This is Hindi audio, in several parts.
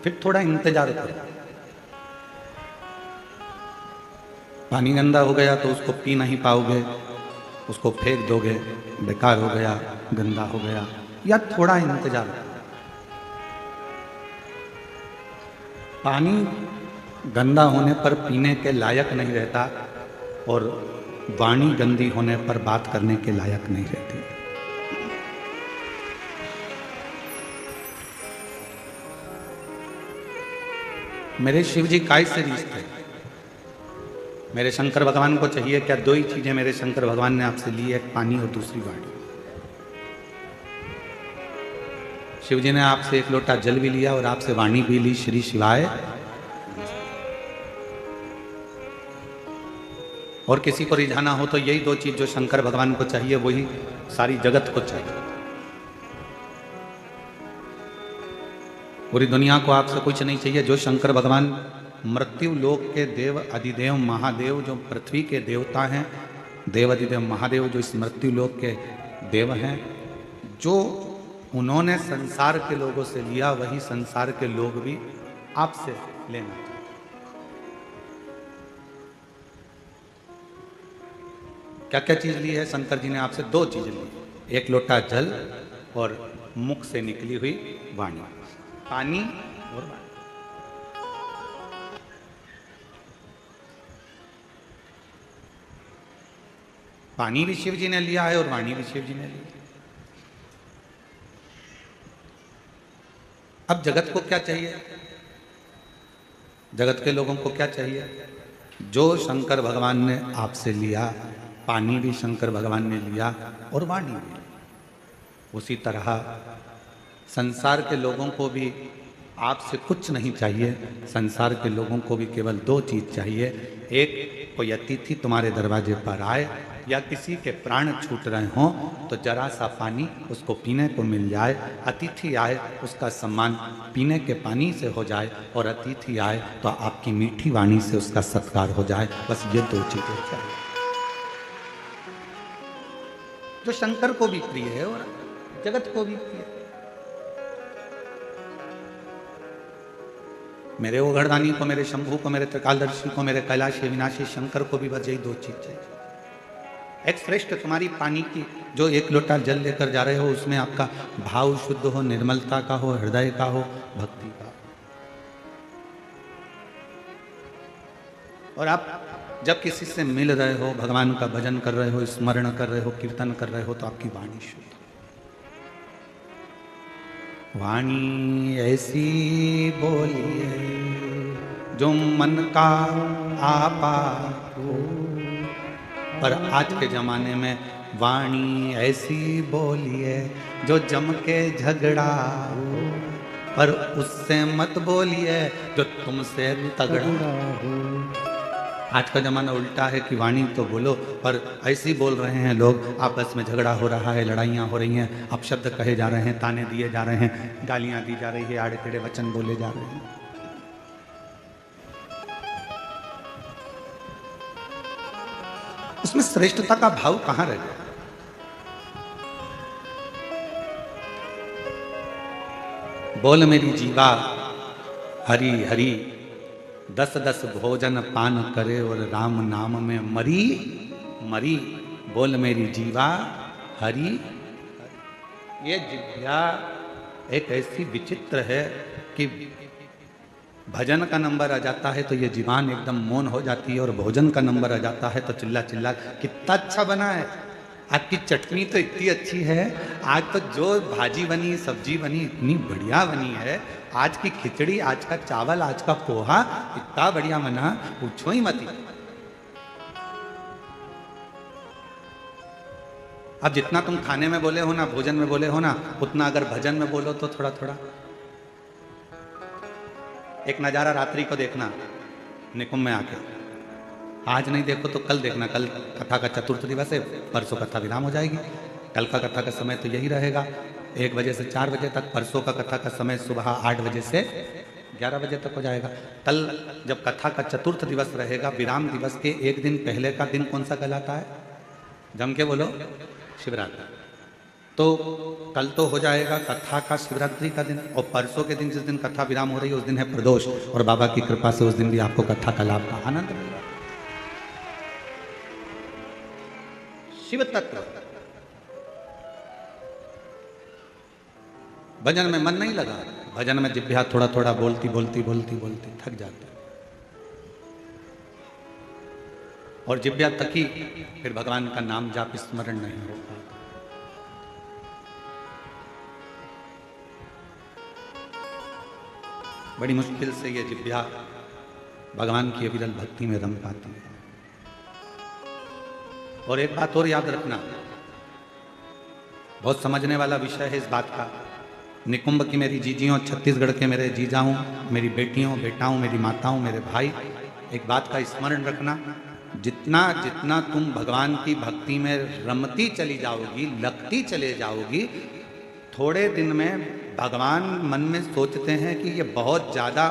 फिर थोड़ा इंतजार करो। पानी गंदा हो गया तो उसको पी नहीं पाओगे, उसको फेंक दोगे, बेकार हो गया, गंदा हो गया, या थोड़ा इंतजार करो। पानी गंदा होने पर पीने के लायक नहीं रहता और वाणी गंदी होने पर बात करने के लायक नहीं रहती। मेरे शिव जी काय से रिश्ते, मेरे शंकर भगवान को चाहिए क्या? दो ही चीजें मेरे शंकर भगवान ने आपसे ली, एक पानी और दूसरी वाणी। शिव जी ने आपसे एक लोटा जल भी लिया और आपसे वाणी भी ली, श्री शिवाय। और किसी को रिझाना हो तो यही दो चीज जो शंकर भगवान को चाहिए वही सारी जगत को चाहिए। पूरी दुनिया को आपसे कुछ नहीं चाहिए। जो शंकर भगवान मृत्यु लोक के देव अधिदेव महादेव, जो पृथ्वी के देवता हैं, देव अधिदेव महादेव जो इस मृत्यु लोक के देव हैं, जो उन्होंने संसार के लोगों से लिया वही संसार के लोग भी आपसे लेना चाहिए। क्या क्या चीज ली है शंकर जी ने आपसे? दो चीज ली, एक लोटा जल और मुख से निकली हुई वाणी, पानी और वाणी। पानी भी शिव जी ने लिया है और वाणी भी शिव जी ने ली। अब जगत को क्या चाहिए? जगत के लोगों को क्या चाहिए? जो शंकर भगवान ने आपसे लिया, पानी भी शंकर भगवान ने लिया और वाणी भी, उसी तरह संसार के लोगों को भी आपसे कुछ नहीं चाहिए। संसार के लोगों को भी केवल दो चीज चाहिए। एक, कोई अतिथि तुम्हारे दरवाजे पर आए या किसी के प्राण छूट रहे हों तो जरा सा पानी उसको पीने को मिल जाए। अतिथि आए उसका सम्मान पीने के पानी से हो जाए, और अतिथि आए तो आपकी मीठी वाणी से उसका सत्कार हो जाए। बस ये दो चीजें चाहिए, जो शंकर को भी प्रिय है और जगत को भी प्रिय है। मेरे ओघड़दानी को, मेरे शंभू को, मेरे त्रिकालदर्शी को, मेरे कैलाश विनाशी शंकर को भी बस यही दो चीज चाहिए। एक श्रेष्ठ तुम्हारी पानी की जो एक लोटा जल लेकर जा रहे हो, उसमें आपका भाव शुद्ध हो, निर्मलता का हो, हृदय का हो, भक्ति का। और आप जब किसी से मिल रहे हो, भगवान का भजन कर रहे हो, स्मरण कर रहे हो, कीर्तन कर रहे हो, तो आपकी वाणी शुद्ध। वाणी ऐसी बोलिए जो मन का आपा हो। पर आज के जमाने में वाणी ऐसी बोलिए जो जम के झगड़ा हो, पर उससे मत बोलिए जो तुमसे तगड़ा हो। आज का जमाना उल्टा है कि वाणी तो बोलो, पर ऐसी बोल रहे हैं लोग, आपस में झगड़ा हो रहा है, लड़ाइयाँ हो रही हैं, अपशब्द कहे जा रहे हैं, ताने दिए जा रहे हैं, गालियाँ दी जा रही है, आड़े टेढ़े वचन बोले जा रहे हैं। उसमें श्रेष्ठता का भाव कहाँ रह गया? बोल मेरी जीवा हरि हरि, 10-10 भोजन पान करे और राम नाम में मरी मरी। बोल मेरी जीवा हरि। ये जिह्वा एक ऐसी विचित्र है कि भजन का नंबर आ जाता है तो ये जीवान एकदम मौन हो जाती है, और भोजन का नंबर आ जाता है तो चिल्ला चिल्ला कितना अच्छा बना है, आपकी चटनी तो इतनी अच्छी है, आज तो जो भाजी बनी, सब्जी बनी, इतनी बढ़िया बनी है, आज की खिचड़ी, आज का चावल, आज का पोहा इतना बढ़िया बना, पूछो ही मत। अब जितना तुम खाने में बोले हो ना, भोजन में बोले हो ना, उतना अगर भजन में बोलो तो थोड़ा थोड़ा। एक नज़ारा रात्रि को देखना निकुंभ में आके, आज नहीं देखो तो कल देखना। कल कथा का चतुर्थ दिवस है, परसों कथा विराम हो जाएगी। कल का कथा का समय तो यही रहेगा, 1 बजे से 4 बजे तक। परसों का कथा का समय सुबह 8 बजे से 11 बजे तक हो जाएगा। कल जब कथा का चतुर्थ दिवस रहेगा, विराम दिवस के एक दिन पहले का दिन कौन सा कहलाता है? जम के बोलो, शिवरात्रि। तो कल तो हो जाएगा कथा का शिवरात्रि का दिन, और परसों के दिन जिस दिन कथा विराम हो रही है उस दिन है प्रदोष, और बाबा की कृपा से उस दिन भी आपको कथा का लाभ का आनंद मिलेगा। शिव तत्व भजन में मन नहीं लगा, भजन में जिभ्या थोड़ा थोड़ा बोलती बोलती बोलती बोलती थक जाती, और जिभ्या तकी फिर भगवान का नाम जाप स्मरण नहीं हो पाता। बड़ी मुश्किल से ये जिभ्या भगवान की अविरल भक्ति में रम पाती है। और एक बात और याद रखना, बहुत समझने वाला विषय है इस बात का। निकुंभ की मेरी जीजियों, छत्तीसगढ़ के मेरे जीजाओं, मेरी बेटियों बेटाओं, मेरी माताओं, मेरे भाई, एक बात का स्मरण रखना, जितना जितना तुम भगवान की भक्ति में रमती चली जाओगी, लगती चले जाओगी, थोड़े दिन में भगवान मन में सोचते हैं कि ये बहुत ज़्यादा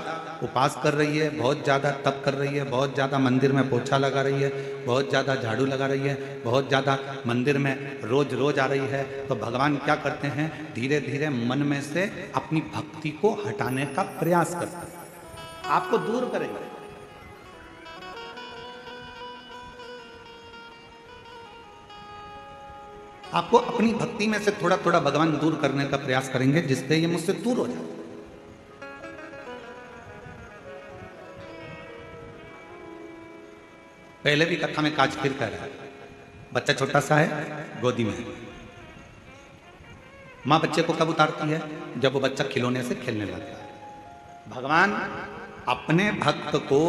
उपास कर रही है, बहुत ज़्यादा तप कर रही है, बहुत ज़्यादा मंदिर में पोछा लगा रही है, बहुत ज़्यादा झाड़ू लगा रही है, बहुत ज़्यादा मंदिर में रोज रोज आ रही है। तो भगवान क्या करते हैं, धीरे धीरे मन में से अपनी भक्ति को हटाने का प्रयास करते हैं, आपको दूर करेंगे। आपको अपनी भक्ति में से थोड़ा थोड़ा भगवान दूर करने का प्रयास करेंगे, जिससे ये मुझसे दूर हो जाए। पहले भी कथा में काज फिर कह रहा है, बच्चा छोटा सा है, गोदी में है, मां बच्चे को कब उतारती है, जब वो बच्चा खिलौने से खेलने लगता है। भगवान अपने भक्त को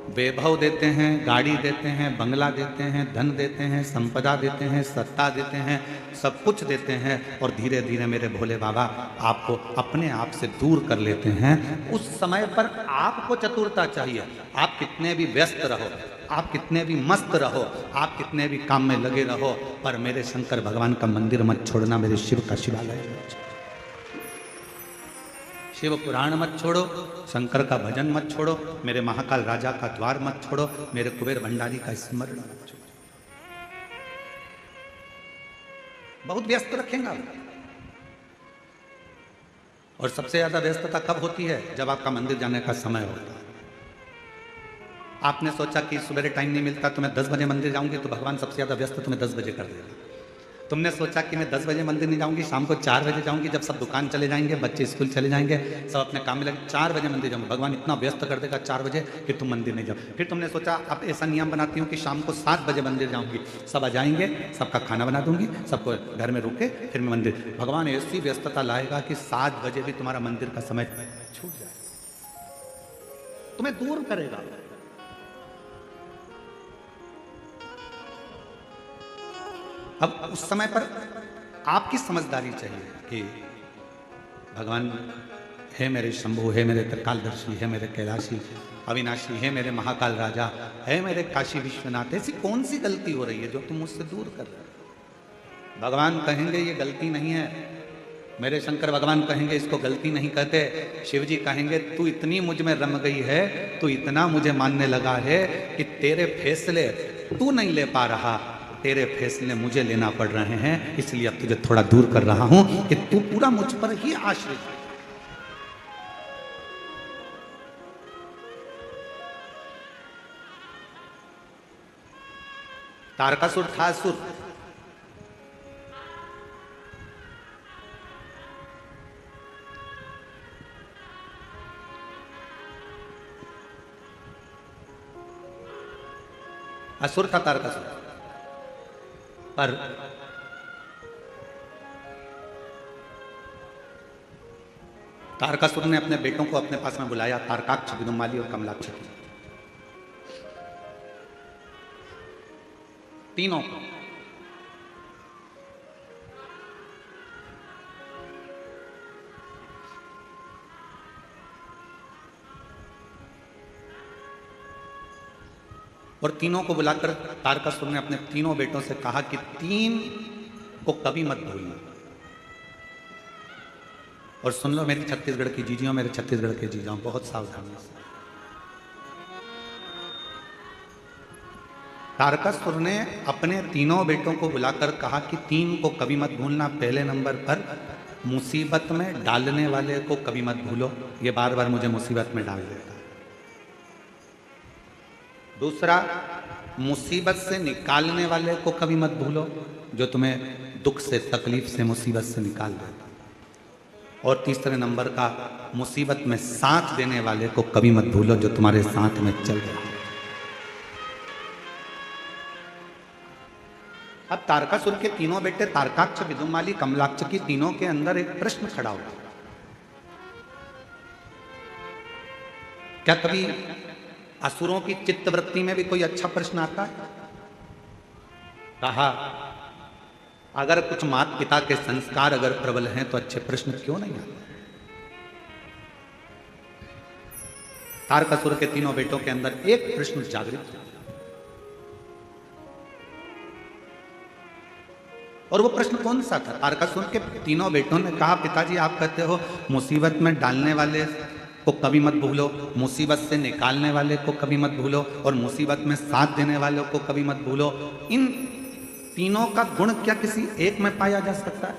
वैभव देते हैं, गाड़ी देते हैं, बंगला देते हैं, धन देते हैं, संपदा देते हैं, सत्ता देते हैं, सब कुछ देते हैं, और धीरे धीरे मेरे भोले बाबा आपको अपने आप से दूर कर लेते हैं। उस समय पर आपको चतुरता चाहिए। आप कितने भी व्यस्त रहो, आप कितने भी मस्त रहो, आप कितने भी काम में लगे रहो, पर मेरे शंकर भगवान का मंदिर मत छोड़ना, मेरे शिव का शिवालय मत छोड़ो, शिव पुराण मत छोड़ो, शंकर का भजन मत छोड़ो, मेरे महाकाल राजा का द्वार मत छोड़ो, मेरे कुबेर भंडारी का स्मरण मत छोड़ो। बहुत व्यस्त रखेंगे आप। और सबसे ज्यादा व्यस्तता कब होती है, जब आपका मंदिर जाने का समय होता है। आपने सोचा कि सुबह टाइम नहीं मिलता तो मैं 10 बजे मंदिर जाऊंगी, तो भगवान सबसे ज्यादा व्यस्त तुम्हें 10 बजे कर देगा। तुमने सोचा कि मैं 10 बजे मंदिर नहीं जाऊंगी, शाम को 4 बजे जाऊंगी, जब सब दुकान चले जाएंगे, बच्चे स्कूल चले जाएंगे, सब अपने काम में लगे, 4 बजे मंदिर जाऊंगी, भगवान इतना व्यस्त कर देगा 4 बजे कि तुम मंदिर नहीं जाओ। फिर तुमने सोचा अब ऐसा नियम बनाती हूँ कि शाम को 7 बजे मंदिर जाऊंगी, सब आ जाएंगे, सबका खाना बना दूंगी, सबको घर में रुके, फिर मैं मंदिर। भगवान ऐसी व्यस्तता लाएगा कि 7 बजे भी तुम्हारा मंदिर का समय छूट जाए, तुम्हें दूर करेगा। अब उस समय पर आपकी समझदारी चाहिए कि भगवान है मेरे शंभु, है मेरे त्रिकालदर्शी, है मेरे कैलाशी अविनाशी, है मेरे महाकाल राजा, है मेरे काशी विश्वनाथ, ऐसी कौन सी गलती हो रही है जो तुम मुझसे दूर कर रहे हो। भगवान कहेंगे ये गलती नहीं है, मेरे शंकर भगवान कहेंगे इसको गलती नहीं कहते। शिव जी कहेंगे तू इतनी मुझ में रम गई है, तू इतना मुझे मानने लगा है कि तेरे फैसले तू नहीं ले पा रहा, तेरे फैसले मुझे लेना पड़ रहे हैं, इसलिए अब तुझे थोड़ा दूर कर रहा हूं कि तू पूरा मुझ पर ही आश्रित है। तारकासुर था असुर, असुर था तारकासुर, पर तारकासुर ने अपने बेटों को अपने पास में बुलाया, तारकाक्ष, विदुमाली और कमलाक्ष, तीनों को। और तीनों को बुलाकर तारकासुर ने अपने तीनों बेटों से कहा कि 3 को कभी मत भूलना। और सुन लो मेरी छत्तीसगढ़ की जीजियों, मेरे छत्तीसगढ़ के जीजाओं, बहुत सावधानी से। तारकासुर ने अपने तीनों बेटों को बुलाकर कहा कि तीन को कभी मत भूलना। पहले नंबर पर मुसीबत में डालने वाले को कभी मत भूलो, ये बार बार मुझे मुसीबत में डाल देता है। दूसरा, मुसीबत से निकालने वाले को कभी मत भूलो, जो तुम्हें दुख से, तकलीफ से, मुसीबत से निकाल देता। और तीसरे नंबर का, मुसीबत में साथ देने वाले को कभी मत भूलो, जो तुम्हारे साथ में चल रहा है। अब तारकासुर के तीनों बेटे तारकाक्ष, विदुमाली, कमलाक्ष की तीनों के अंदर एक प्रश्न खड़ा हुआ। क्या कभी असुरों की चित्तवृत्ति में भी कोई अच्छा प्रश्न आता है? कहा, अगर कुछ माता पिता के संस्कार अगर प्रबल हैं तो अच्छे प्रश्न क्यों नहीं आते? तारकासुर के तीनों बेटों के अंदर एक प्रश्न जागृत हुआ, और वो प्रश्न कौन सा था? तारकासुर के तीनों बेटों ने कहा, पिताजी आप कहते हो मुसीबत में डालने वाले को कभी मत भूलो, मुसीबत से निकालने वाले को कभी मत भूलो, और मुसीबत में साथ देने वालों को कभी मत भूलो। इन तीनों का गुण क्या किसी एक में पाया जा सकता है?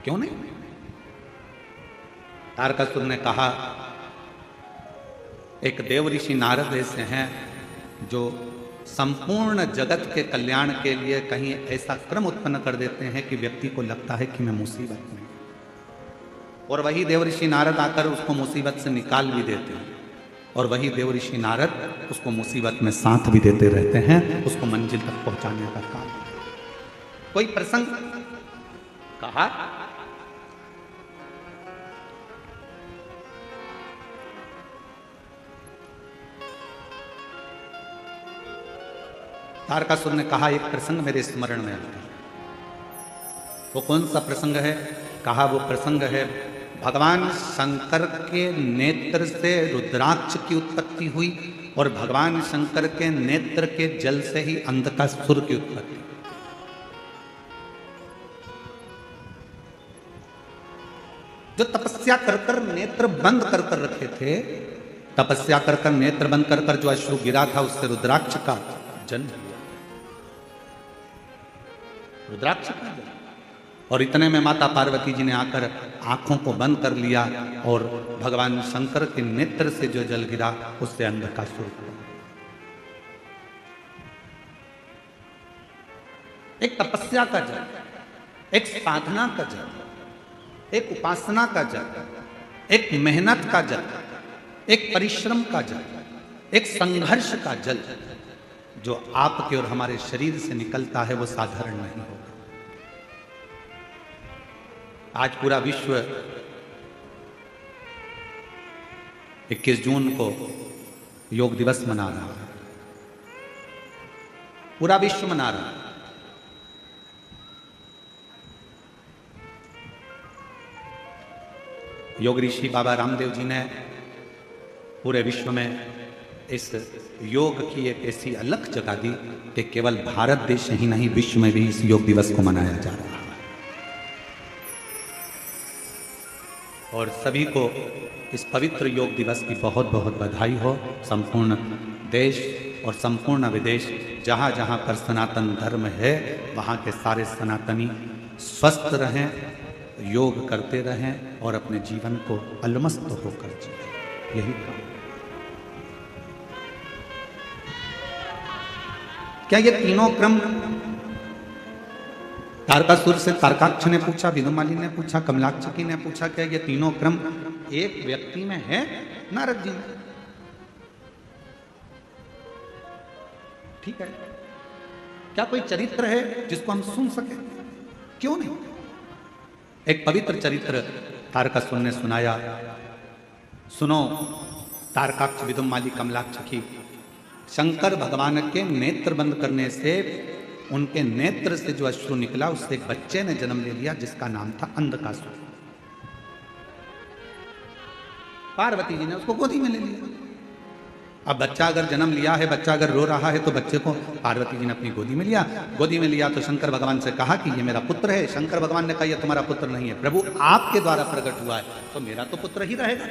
क्यों नहीं? तारकासुर ने कहा, एक देव ऋषि नारद ऐसे हैं जो संपूर्ण जगत के कल्याण के लिए कहीं ऐसा क्रम उत्पन्न कर देते हैं कि व्यक्ति को लगता है कि मैं मुसीबत में, और वही देव ऋषि नारद आकर उसको मुसीबत से निकाल भी देते हैं, और वही देव ऋषि नारद उसको मुसीबत में साथ भी देते रहते हैं, उसको मंजिल तक पहुंचाने का काम। कोई प्रसंग कहा, तारकासुर ने कहा, एक प्रसंग मेरे स्मरण में आता है। वो कौन सा प्रसंग है? कहा, वो प्रसंग है भगवान शंकर के नेत्र से रुद्राक्ष की उत्पत्ति हुई, और भगवान शंकर के नेत्र के जल से ही अंधकासुर की उत्पत्ति। जो तपस्या कर कर नेत्र बंद कर कर रखे थे, तपस्या कर कर नेत्र बंद कर कर जो अश्रु गिरा था, उससे रुद्राक्ष का जन्म हुआ। रुद्राक्ष का जन्म। और इतने में माता पार्वती जी ने आकर आंखों को बंद कर लिया, और भगवान शंकर के नेत्र से जो जल गिरा उससे अंधकासुर हुआ। एक तपस्या का जल, एक साधना का जल, एक उपासना का जल, एक मेहनत का जल, एक परिश्रम का जल, एक संघर्ष का जल जो आपके और हमारे शरीर से निकलता है, वो साधारण नहीं होगा। आज पूरा विश्व 21 जून को योग दिवस मना रहा है, पूरा विश्व मना रहा है। योग ऋषि बाबा रामदेव जी ने पूरे विश्व में इस योग की एक ऐसी अलख जगा दी कि केवल भारत देश ही नहीं, विश्व में भी इस योग दिवस को मनाया जा रहा है। और सभी को इस पवित्र योग दिवस की बहुत बहुत बधाई हो। संपूर्ण देश और संपूर्ण विदेश, जहाँ जहाँ पर सनातन धर्म है, वहाँ के सारे सनातनी स्वस्थ रहें, योग करते रहें और अपने जीवन को अलमस्त होकर जिएं। यही काम। क्या ये तीनों क्रम, तारकासुर से तारकाक्ष ने पूछा, विदुमाली ने पूछा, कमलाक्षकी ने पूछा, क्या ये तीनों क्रम एक व्यक्ति में है? नारद जी ने। ठीक है, क्या कोई चरित्र है जिसको हम सुन सके? क्यों नहीं? एक पवित्र चरित्र तारकासुर ने सुनाया। सुनो तारकाक्ष, विदुमाली, कमलाक्षकी, शंकर भगवान के नेत्र बंद करने से, उनके नेत्र से जो अश्रु निकला, उससे एक बच्चे ने जन्म ले लिया जिसका नाम था अंधकासुर। पार्वती जी ने उसको गोदी में ले लिया। अब बच्चा अगर जन्म लिया है, बच्चा अगर रो रहा है, तो बच्चे को पार्वती जी ने अपनी गोदी में लिया। गोदी में लिया तो शंकर भगवान से कहा कि ये मेरा पुत्र है। शंकर भगवान ने कहा ये तुम्हारा पुत्र नहीं है, प्रभु आपके द्वारा प्रकट हुआ है, तो मेरा तो पुत्र ही रहेगा।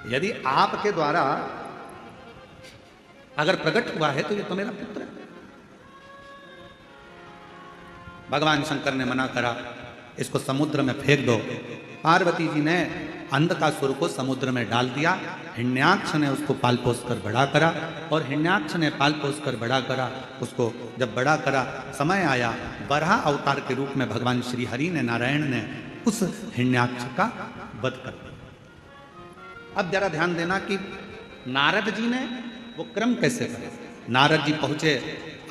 यदि आपके द्वारा अगर प्रकट हुआ है तो ये तो मेरा पुत्र है। भगवान शंकर ने मना करा, इसको समुद्र में फेंक दो। पार्वती जी ने अंधकासुर को समुद्र में डाल दिया। हिरण्याक्ष ने उसको पाल पोस कर बड़ा करा, और हिरण्याक्ष ने पाल पोस कर बड़ा करा। उसको जब बड़ा करा, समय आया, वराह अवतार के रूप में भगवान श्री हरि ने, नारायण ने उस हिरण्याक्ष का वध कर दिया। अब जरा ध्यान देना कि नारद जी ने वो क्रम कैसे करे। नारद जी पहुंचे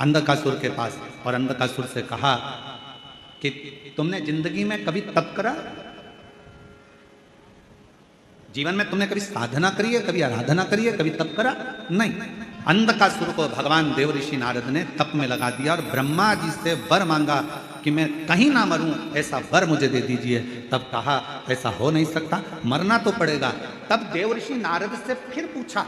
अंधकासुर के पास और अंधकासुर से कहा कि तुमने जिंदगी में कभी तप करा? जीवन में तुमने कभी साधना करी है, कभी आराधना करी है, कभी तप करा? नहीं। अंधकासुर को भगवान देव ऋषि नारद ने तप में लगा दिया और ब्रह्मा जी से वर मांगा कि मैं कहीं ना मरूं, ऐसा वर मुझे दे दीजिए। तब कहा ऐसा हो नहीं सकता, मरना तो पड़ेगा। तब देव ऋषि नारद से फिर पूछा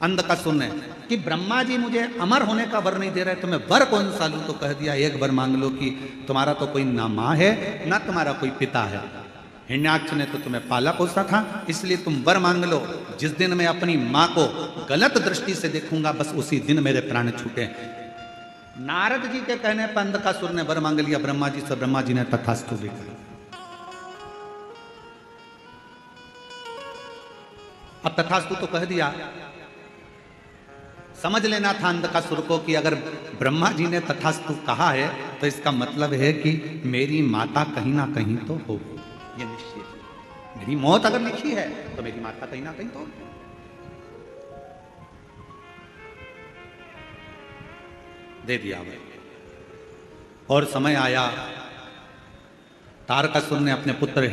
अंधकासुर ने कि ब्रह्मा जी मुझे अमर होने का वर नहीं दे रहे, तो मैं वर कौन सा लूं? तो कह दिया एक वर मांग लो कि तुम्हारा तो कोई ना माँ है ना तुम्हारा कोई पिता है। हिरण्याक्ष ने तो तुम्हें पाला पोसा था, इसलिए तुम वर मांग लो। जिस दिन मैं अपनी माँ को गलत दृष्टि से देखूंगा, बस उसी दिन मेरे प्राण छूटे। नारद जी के कहने पर अंधकासुर ने वर मांग लिया ब्रह्मा जी से। ब्रह्मा जी ने तथास्तु भी कहा। अब तथास्तु तो कह दिया, समझ लेना था अंधकासुर को कि अगर ब्रह्मा जी ने तथास्तु कहा है तो इसका मतलब है कि मेरी माता कहीं ना कहीं तो होगी, ये निश्चित है। मेरी मौत अगर लिखी है तो मेरी माता कहीं ना कहीं तो होगी। दे दिया भाई। और समय आया, तारकासुर ने अपने पुत्र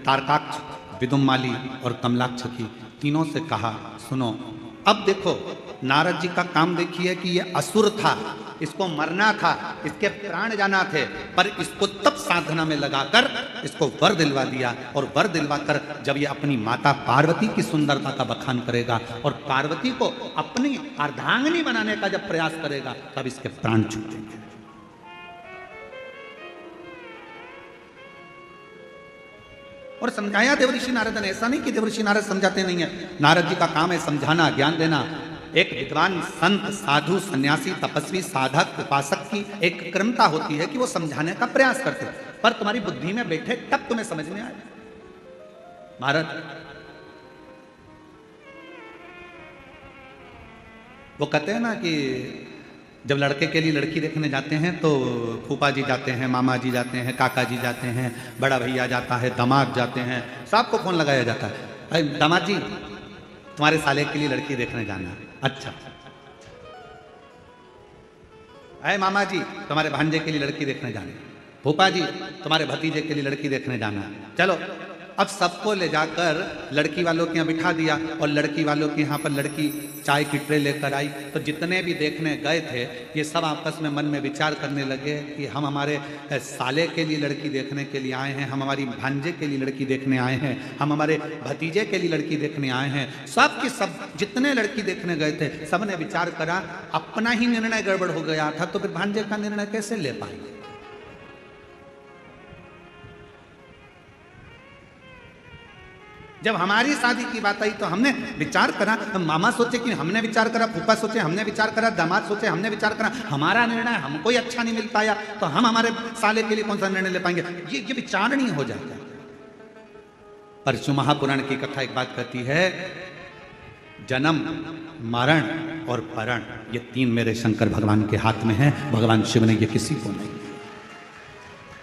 तारकाक्ष, विदुमाली और कमलाक्ष की तीनों से कहा, सुनो अब देखो, नारद जी का काम देखिए कि ये असुर था, इसको मरना था, इसके प्राण जाना थे, पर इसको तब साधना में लगाकर इसको वर दिलवा दिया। और वर दिलवाकर जब ये अपनी माता पार्वती की सुंदरता का बखान करेगा और पार्वती को अपनी अर्धांगिनी बनाने का जब प्रयास करेगा, तब इसके प्राण छूटेंगे। और समझाया देवऋषि नारद ने। ऐसा नहीं कि देवऋषि नारद समझाते नहीं है, नारद जी का काम है समझाना, ज्ञान देना। एक विद्वान, संत, साधु, सन्यासी, तपस्वी, साधक, उपासक की एक क्रमता होती है कि वो समझाने का प्रयास करते हैं, पर तुम्हारी बुद्धि में बैठे तब तुम्हें समझ में आए। महाराज वो कहते हैं ना कि जब लड़के के लिए लड़की देखने जाते हैं तो फूफा जी जाते हैं, मामा जी जाते हैं, काका जी जाते हैं, बड़ा भैया जाता है, दामाद जाते हैं, सबको फोन लगाया जाता है, अरे दामाद जी तुम्हारे साले के लिए लड़की देखने जाना है। अच्छा। अरे मामा जी तुम्हारे भांजे के लिए लड़की देखने जाना है। फूफा जी तुम्हारे भतीजे के लिए लड़की देखने जाना है। चलो, अब सबको ले जाकर लड़की वालों के यहाँ बिठा दिया और लड़की वालों के यहाँ पर लड़की चाय की ट्रे लेकर आई। तो जितने भी देखने गए थे ये सब आपस में मन में विचार करने लगे कि हम हमारे साले के लिए लड़की देखने के लिए आए हैं, हम हमारी भांजे के लिए लड़की देखने आए हैं, हम हमारे भतीजे के लिए लड़की देखने आए हैं। सब के सब जितने लड़की देखने गए थे सब ने विचार करा, अपना ही निर्णय गड़बड़ हो गया था, तो फिर भांजे का निर्णय कैसे ले पाएंगे। जब हमारी शादी की बात आई तो हमने विचार करा, मामा सोचे कि हमने विचार करा, फूफा सोचे हमने विचार करा, दामाद सोचे हमने विचार करा, हमारा निर्णय हमको ही अच्छा नहीं मिल पाया तो हम हमारे साले के लिए कौन सा निर्णय ले पाएंगे। ये विचार नहीं हो जाता। परशु महापुराण की कथा एक बात कहती है, जन्म, मरण और परण ये तीन मेरे शंकर भगवान के हाथ में है। भगवान शिव ने ये किसी को नहीं,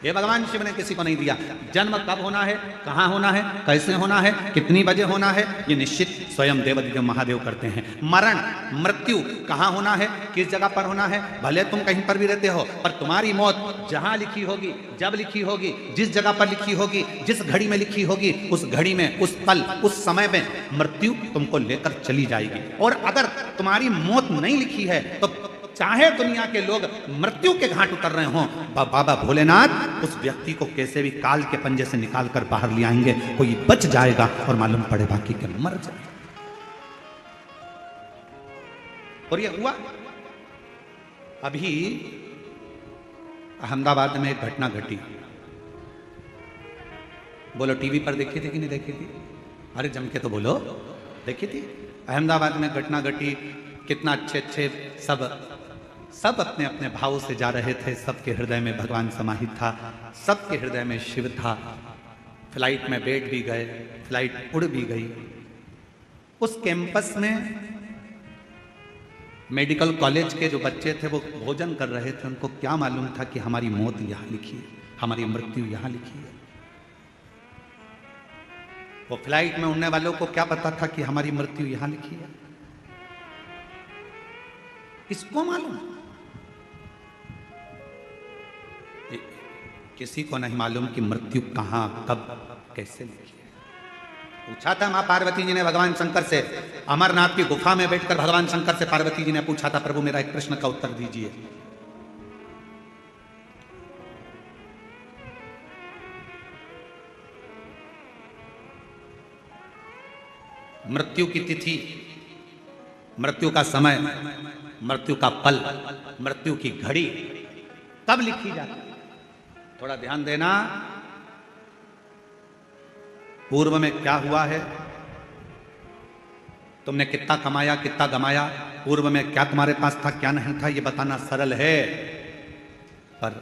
ये भगवान शिव ने किसी को नहीं दिया। जन्म कब होना है, कहाँ होना है, कैसे होना है, कितनी बजे होना है, ये निश्चित स्वयं देवादिदेव महादेव करते हैं। मरण, मृत्यु कहाँ होना है, किस जगह पर होना है, भले तुम कहीं पर भी रहते हो पर तुम्हारी मौत जहाँ लिखी होगी, जब लिखी होगी, जिस जगह पर लिखी होगी, जिस घड़ी में लिखी होगी, उस घड़ी में, उस पल, उस समय में मृत्यु तुमको लेकर चली जाएगी। और अगर तुम्हारी मौत नहीं लिखी है तो चाहे दुनिया के लोग मृत्यु के घाट उतर रहे हों, बाबा भोलेनाथ उस व्यक्ति को कैसे भी काल के पंजे से निकाल कर बाहर ले आएंगे, कोई बच जाएगा और मालूम पड़े बाकी के मर जाएगा। और ये हुआ। अभी अहमदाबाद में एक घटना घटी, बोलो टीवी पर देखी थी कि नहीं देखी थी? अरे जम के तो बोलो। देखी थी अहमदाबाद में घटना घटी, कितना अच्छे अच्छे सब अपने अपने भावों से जा रहे थे, सबके हृदय में भगवान समाहित था, सबके हृदय में शिव था। फ्लाइट में बैठ भी गए, फ्लाइट उड़ भी गई। उस कैंपस में मेडिकल कॉलेज के जो बच्चे थे वो भोजन कर रहे थे, उनको क्या मालूम था कि हमारी मौत यहाँ लिखी है, हमारी मृत्यु यहाँ लिखी है। वो फ्लाइट में उड़ने वालों को क्या पता था कि हमारी मृत्यु यहाँ लिखी है? किसको मालूम? किसी को नहीं मालूम कि मृत्यु कहां, कब, कैसे लिखी है। पूछा था मां पार्वती जी ने भगवान शंकर से, अमरनाथ की गुफा में बैठकर भगवान शंकर से पार्वती जी ने पूछा था, प्रभु मेरा एक प्रश्न का उत्तर दीजिए। मृत्यु की तिथि, मृत्यु का समय, मृत्यु का पल, मृत्यु की घड़ी कब लिखी जाती? थोड़ा ध्यान देना, पूर्व में क्या हुआ है, तुमने कितना कमाया कितना गमाया, पूर्व में क्या तुम्हारे पास था क्या नहीं था, यह बताना सरल है, पर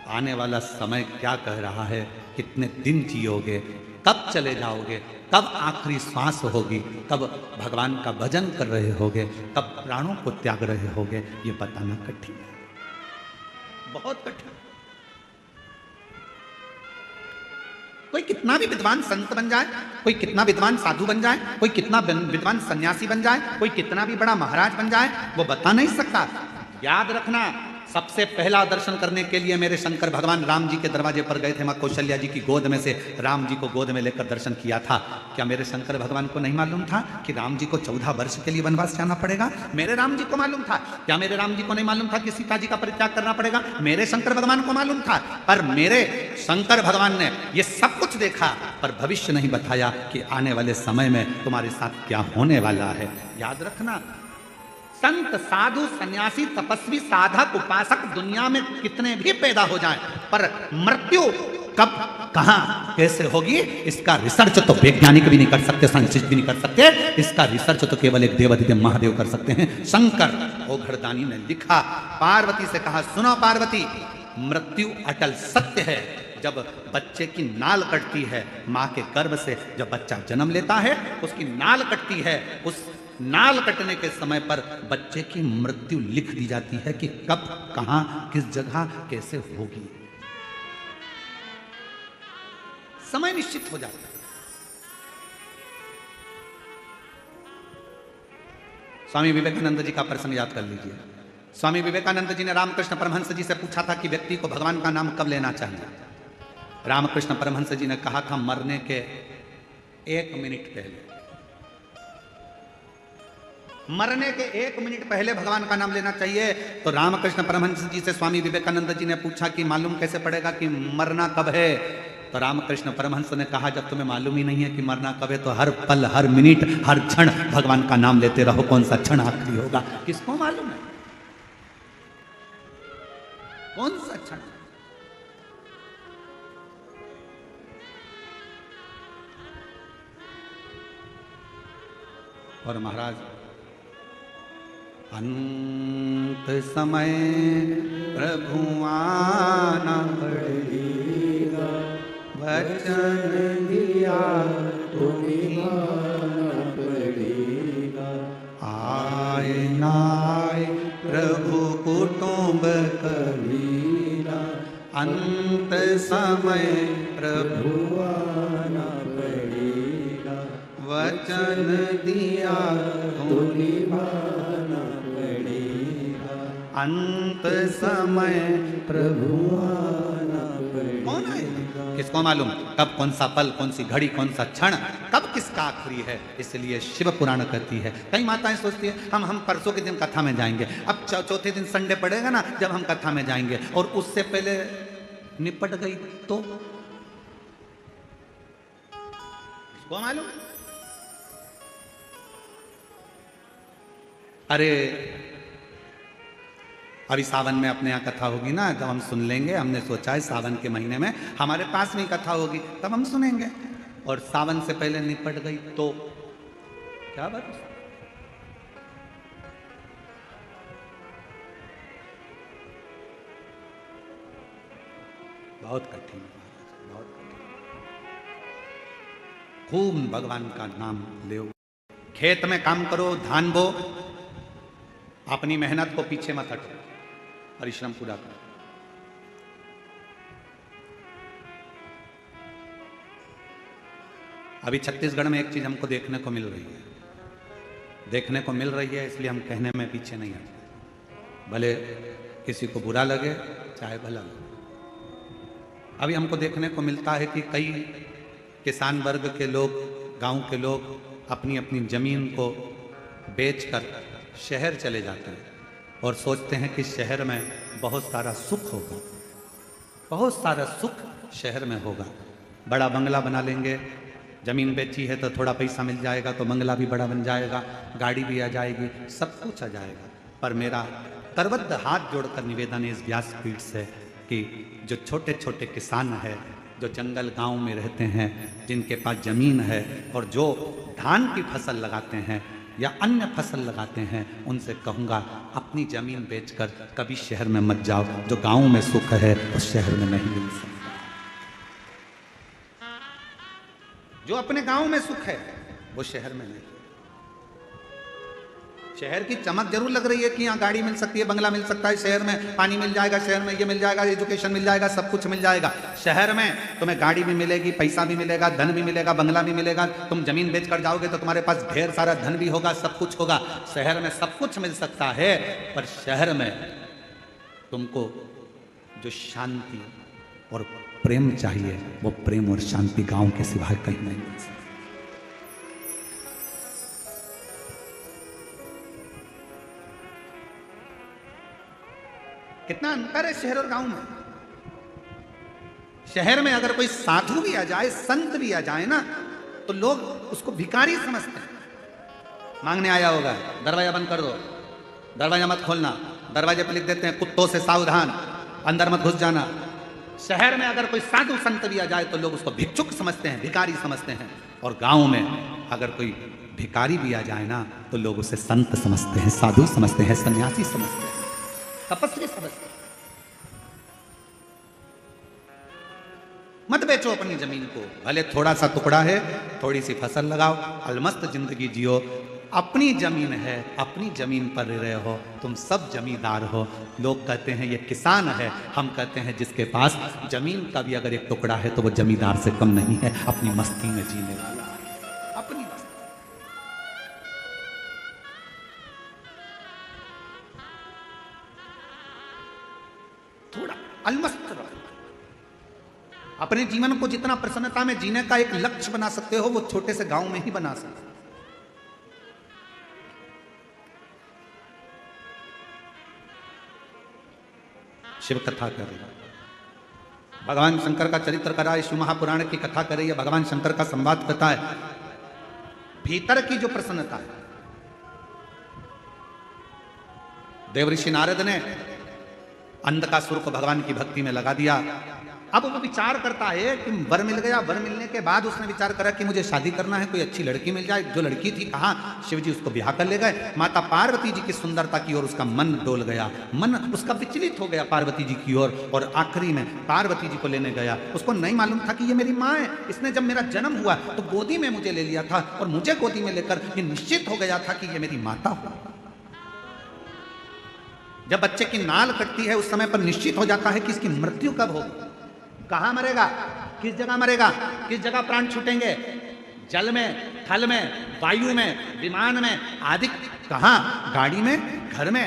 आने वाला समय क्या कह रहा है, कितने दिन जियोगे, कब चले जाओगे, कब आखिरी श्वास होगी, कब भगवान का भजन कर रहे होगे, कब प्राणों को त्याग रहे होगे, ये बताना कठिन है, बहुत कठिन। कोई कितना भी विद्वान संत बन जाए, कोई कितना विद्वान साधु बन जाए, कोई कितना विद्वान सन्यासी बन जाए, कोई कितना भी बड़ा महाराज बन जाए, वो बता नहीं सकता। याद रखना, सबसे पहला दर्शन करने के लिए मेरे शंकर भगवान राम जी के दरवाजे पर गए थे, मां कौशल्या जी की गोद में से राम जी को गोद में लेकर दर्शन किया था। क्या मेरे शंकर भगवान को नहीं मालूम था कि राम जी को 14 वर्ष के लिए वनवास जाना पड़ेगा? मेरे राम जी को मालूम था। क्या मेरे राम जी को नहीं मालूम था कि सीता जी का परित्याग करना पड़ेगा? मेरे शंकर भगवान को मालूम था। पर मेरे शंकर भगवान ने ये सब कुछ देखा, पर भविष्य नहीं बताया कि आने वाले समय में तुम्हारे साथ क्या होने वाला है। याद रखना, संत साधु सन्यासी तपस्वी साधक उपासक दुनिया में कितने भी पैदा हो जाएं, पर मृत्यु कब कहां कैसे होगी, इसका रिसर्च तो वैज्ञानिक भी नहीं कर सकते, साइंटिस्ट भी नहीं कर सकते। इसका रिसर्च तो केवल एक देवाधिदेव महादेव कर सकते हैं। शंकर ओघड़दानी ने लिखा, पार्वती से कहा, सुनो पार्वती, मृत्यु अटल सत्य है। जब बच्चे की नाल कटती है, मां के गर्भ से जब बच्चा जन्म लेता है, उसकी नाल कटती है, उस नाल कटने के समय पर बच्चे की मृत्यु लिख दी जाती है कि कब कहां किस जगह कैसे होगी, समय निश्चित हो जाता है। स्वामी विवेकानंद जी का प्रसंग याद कर लीजिए। स्वामी विवेकानंद जी ने रामकृष्ण परमहंस जी से पूछा था कि व्यक्ति को भगवान का नाम कब लेना चाहिए। रामकृष्ण परमहंस जी ने कहा था, मरने के 1 मिनट पहले, मरने के 1 मिनट पहले भगवान का नाम लेना चाहिए। तो रामकृष्ण परमहंस जी से स्वामी विवेकानंद जी ने पूछा कि मालूम कैसे पड़ेगा कि मरना कब है? तो रामकृष्ण परमहंस ने कहा, जब तुम्हें मालूम ही नहीं है कि मरना कब है, तो हर पल, हर मिनट, हर क्षण भगवान का नाम लेते रहो। कौन सा क्षण आखिरी होगा, किसको मालूम है? कौन सा क्षण? और महाराज, अंत समय प्रभु आना पड़ेगा, वचन दिया तो निभाना पड़ेगा। आए नाए प्रभु कुटुंब कबीरा, अंत समय प्रभु आना पड़ेगा, वचन दिया तो निभाना पड़ेगा। अंत समय प्रभु आना पड़ेगा। कौन है? किसको मालूम कब, कौन सा पल, कौन सी घड़ी, कौन सा क्षण, कब किसका आखिरी है? इसलिए शिव पुराण कहती है। कई माताएं सोचती है हम परसों के दिन कथा में जाएंगे, अब चौथे दिन संडे पड़ेगा ना, जब हम कथा में जाएंगे, और उससे पहले निपट गई तो किसको मालूम? अरे अभी सावन में अपने यहाँ कथा होगी ना, जब हम सुन लेंगे। हमने सोचा है सावन के महीने में हमारे पास में कथा होगी, तब हम सुनेंगे। और सावन से पहले निपट गई तो क्या भरोसा। बहुत कठिन महाराज, बहुत कठिन। खूब भगवान का नाम ले, खेत में काम करो, धान बो, अपनी मेहनत को पीछे मत हटो, परिश्रम पूरा करो। अभी छत्तीसगढ़ में एक चीज हमको देखने को मिल रही है, इसलिए हम कहने में पीछे नहीं हटते, भले किसी को बुरा लगे चाहे भला लगे। अभी हमको देखने को मिलता है कि कई किसान वर्ग के लोग, गांव के लोग अपनी अपनी जमीन को बेचकर शहर चले जाते हैं और सोचते हैं कि शहर में बहुत सारा सुख होगा, बहुत सारा सुख शहर में होगा। बड़ा बंगला बना लेंगे, जमीन बेची है तो थोड़ा पैसा मिल जाएगा तो बंगला भी बड़ा बन जाएगा, गाड़ी भी आ जाएगी, सब कुछ आ जाएगा। पर मेरा करबद्ध हाथ जोड़कर निवेदन है इस व्यासपीठ से कि जो छोटे छोटे किसान हैं, जो जंगल गांव में रहते हैं, जिनके पास ज़मीन है और जो धान की फसल लगाते हैं या अन्य फसल लगाते हैं, उनसे कहूँगा अपनी ज़मीन बेचकर कभी शहर में मत जाओ। जो गांव में सुख है उस शहर में नहीं मिल सकता। जो अपने गांव में सुख है वो शहर में नहीं। शहर की चमक जरूर लग रही है कि यहाँ गाड़ी मिल सकती है, बंगला मिल सकता है, शहर में पानी मिल जाएगा, शहर में ये मिल जाएगा, एजुकेशन मिल जाएगा, सब कुछ मिल जाएगा। शहर में तुम्हें गाड़ी भी मिलेगी, पैसा भी मिलेगा, धन भी मिलेगा, बंगला भी मिलेगा। तुम जमीन बेचकर जाओगे तो तुम्हारे पास ढेर सारा धन भी होगा, सब कुछ होगा। शहर में सब कुछ मिल सकता है, पर शहर में तुमको जो शांति और प्रेम चाहिए वो प्रेम और शांति गांव के सिवाय कहीं नहीं मिल सकती। कितना अंतर है शहर और गांव में। शहर में अगर कोई साधु भी आ जाए, संत भी आ जाए ना, तो लोग उसको भिखारी समझते हैं। मांगने आया होगा, दरवाजा बंद कर दो, दरवाजा मत खोलना, दरवाजे पर लिख देते हैं कुत्तों से सावधान, अंदर मत घुस जाना। शहर में अगर कोई साधु संत भी आ जाए तो लोग उसको भिक्षुक समझते हैं, भिखारी समझते हैं। और गांव में अगर कोई भिखारी भी आ जाए ना तो लोग उसे संत समझते हैं, साधु समझते हैं, सन्यासी समझते हैं, तपस्वी समझते हैं। मत बेचो अपनी जमीन को, भले थोड़ा सा टुकड़ा है, थोड़ी सी फसल लगाओ, अलमस्त जिंदगी जियो। अपनी जमीन है, अपनी जमीन पर रहे हो, तुम सब जमींदार हो। लोग कहते हैं ये किसान है, हम कहते हैं जिसके पास जमीन का भी अगर एक टुकड़ा है तो वो जमींदार से कम नहीं है, अपनी मस्ती में जीने वाला है, अपनी मस्ती। थोड़ा अलमस्त रहो। अपने जीवन को जितना प्रसन्नता में जीने का एक लक्ष्य बना सकते हो, वो छोटे से गांव में ही बना सकते हो। शिव कथा कर रही है, भगवान शंकर का चरित्र करा है, शिव महापुराण की कथा कर रही है, भगवान शंकर का संवाद करता है। भीतर की जो प्रसन्नता है, देवऋषि नारद ने अंधकासुर को भगवान की भक्ति में लगा दिया। अब वो विचार करता है कि वर मिल गया, वर मिलने के बाद उसने विचार करा कि मुझे शादी करना है, कोई अच्छी लड़की मिल जाए। जो लड़की थी कहाँ, शिव जी उसको ब्याह कर ले गए। माता पार्वती जी की सुंदरता की ओर उसका मन डोल गया, मन उसका विचलित हो गया पार्वती जी की ओर, और आखिरी में पार्वती जी को लेने गया। उसको नहीं मालूम था कि ये मेरी माँ है, इसने जब मेरा जन्म हुआ तो गोदी में मुझे ले लिया था, और मुझे गोदी में लेकर ये निश्चित हो गया था कि ये मेरी माता हो। जब बच्चे की नाल कटती है उस समय पर निश्चित हो जाता है कि इसकी मृत्यु कब होगी, कहां मरेगा, किस जगह मरेगा, किस जगह प्राण छूटेंगे, जल में, थल में, वायु में, विमान में आदि, कहां, गाड़ी में, घर में,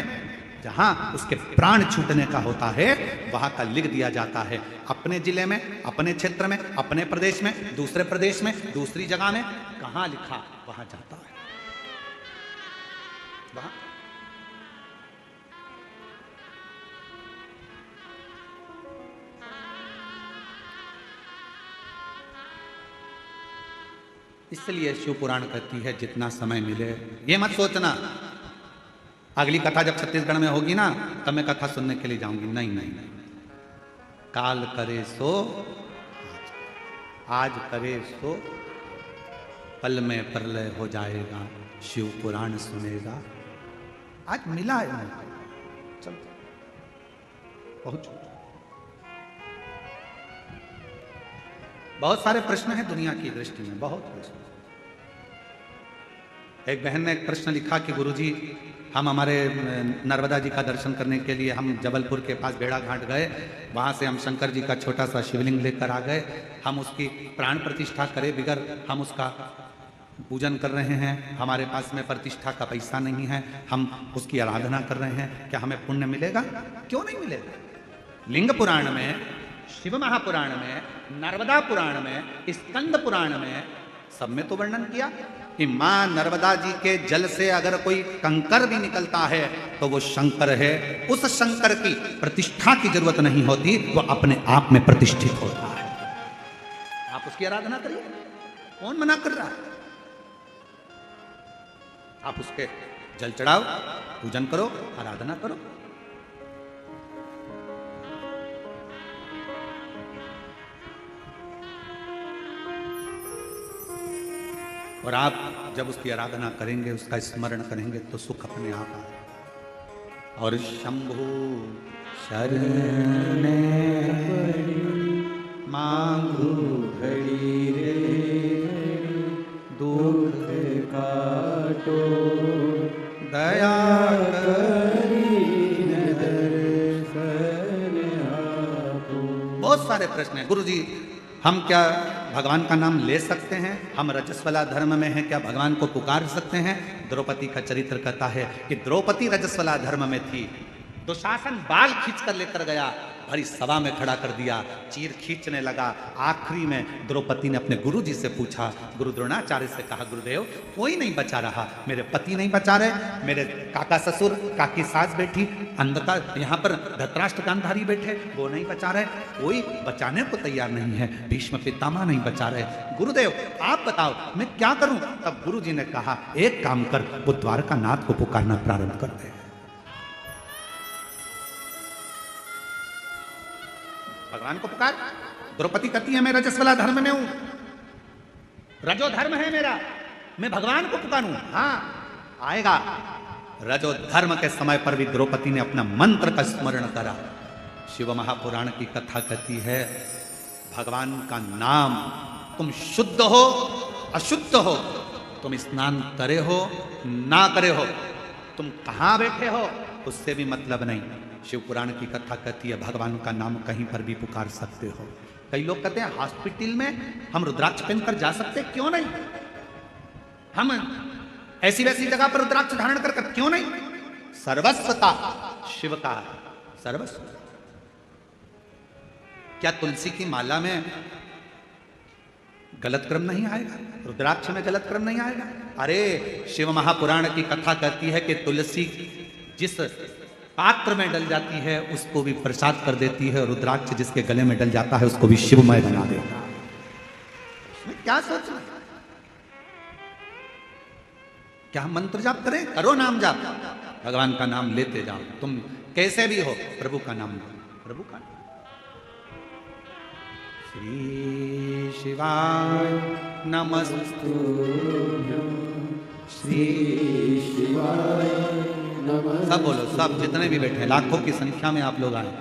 जहां उसके प्राण छूटने का होता है वहां का लिख दिया जाता है। अपने जिले में, अपने क्षेत्र में, अपने प्रदेश में, दूसरे प्रदेश में, दूसरी जगह में, कहां लिखा वहां जाता है, वहां। इसलिए शिव पुराण कहती है जितना समय मिले, ये मत सोचना अगली कथा जब छत्तीसगढ़ में होगी ना तब मैं कथा सुनने के लिए जाऊंगी। नहीं नहीं, काल करे सो आज करे सो पल में प्रलय हो जाएगा, शिव पुराण सुनेगा। आज मिला है मुझे, चल पहुंचो। बहुत सारे प्रश्न हैं दुनिया की दृष्टि में, बहुत प्रश्न। एक बहन ने एक प्रश्न लिखा कि गुरुजी, हम हमारे नर्मदा जी का दर्शन करने के लिए हम जबलपुर के पास बेड़ा घाट गए, वहाँ से हम शंकर जी का छोटा सा शिवलिंग लेकर आ गए, हम उसकी प्राण प्रतिष्ठा करे बिगर हम उसका पूजन कर रहे हैं, हमारे पास में प्रतिष्ठा का पैसा नहीं है, हम उसकी आराधना कर रहे हैं, क्या हमें पुण्य मिलेगा? क्यों नहीं मिलेगा? लिंग पुराण में, शिव महापुराण में, नर्मदा पुराण में, स्कंद पुराण में, सब में तो वर्णन किया कि मां नर्मदा जी के जल से अगर कोई कंकर भी निकलता है तो वो शंकर है। उस शंकर की प्रतिष्ठा की जरूरत नहीं होती, वो अपने आप में प्रतिष्ठित होता है। आप उसकी आराधना करिए, कौन मना कर रहा है? आप उसके जल चढ़ाओ, पूजन करो, आराधना करो। और आप जब उसकी आराधना करेंगे, उसका स्मरण करेंगे तो सुख अपने आप आए। और शंभु शरण मांगू घड़ी रे, दुख काटो दया करी दर्शन आपो। बहुत सारे प्रश्न हैं। गुरु जी, हम क्या भगवान का नाम ले सकते हैं? हम रजस्वला धर्म में हैं, क्या भगवान को पुकार सकते हैं? द्रौपदी का चरित्र कहता है कि द्रौपदी रजस्वला धर्म में थी, दुशासन बाल खींच कर लेकर गया, भरी सभा में खड़ा कर दिया, चीर खींचने लगा। आखिरी में द्रौपदी ने अपने गुरु जी से पूछा, गुरु द्रोणाचार्य से कहा, गुरुदेव कोई नहीं बचा रहा, मेरे पति नहीं बचा रहे, मेरे काका ससुर, काकी सास बैठी, अंधकार यहाँ पर धृतराष्ट्र गांधारी बैठे, वो नहीं बचा रहे, कोई बचाने को तैयार नहीं है, भीष्म पितामह नहीं बचा रहे, गुरुदेव आप बताओ मैं क्या करूं? तब गुरु जी ने कहा, एक काम कर, वो द्वारका नाथ को पुकारना प्रारंभ कर दे। भगवान को पुकार। द्रौपदी कहती है मैं रजस्वला धर्म में हूं, रजो धर्म है मेरा, मैं भगवान को पुकारूं। हाँ आएगा। रजो धर्म के समय पर भी द्रौपदी ने अपना मंत्र का स्मरण करा। शिव महापुराण की कथा कहती है, भगवान का नाम, तुम शुद्ध हो अशुद्ध हो, तुम स्नान करे हो ना करे हो, तुम कहां बैठे हो उससे भी मतलब नहीं। शिव पुराण की कथा कहती है भगवान का नाम कहीं पर भी पुकार सकते हो। कई लोग कहते हैं हॉस्पिटल में हम रुद्राक्ष पहनकर जा सकते, क्यों नहीं? हम ऐसी वैसी जगह पर रुद्राक्ष धारण कर क्यों नहीं? सर्वस्वता शिव का है, सर्वस्व। क्या तुलसी की माला में गलत क्रम नहीं आएगा? रुद्राक्ष में गलत क्रम नहीं आएगा? अरे शिव महापुराण की कथा कहती है कि तुलसी जिस पात्र में डल जाती है उसको भी प्रसाद कर देती है, रुद्राक्ष जिसके गले में डल जाता है उसको भी शिवमय बना देता है। क्या सोचना? क्या हम मंत्र जाप करें? करो नाम जाप, भगवान का नाम लेते जाओ, तुम कैसे भी हो प्रभु का नाम लो, प्रभु का नाम। श्री शिवाय नमस्तुभ्यं, श्री शिवाय नमः। सब बोलो, सब जितने भी बैठे हैं, लाखों की संख्या में आप लोग आए,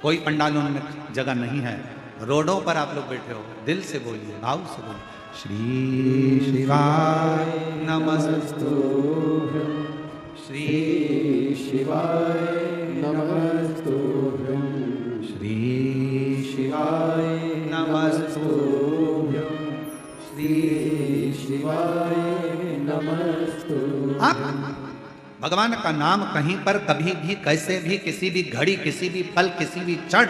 कोई पंडालों में जगह नहीं है, रोडों पर आप लोग बैठे हो, दिल से बोलिए, भाव से बोलिए, श्री शिवाय नमस्तुभ्यं, श्री शिवाय नमस्तुभ्यं, श्री शिवाय नमस्तुभ्यं, श्री शिवाय नमस्तुभ्यं। भगवान का नाम कहीं पर कभी भी कैसे भी किसी भी घड़ी किसी भी पल किसी भी क्षण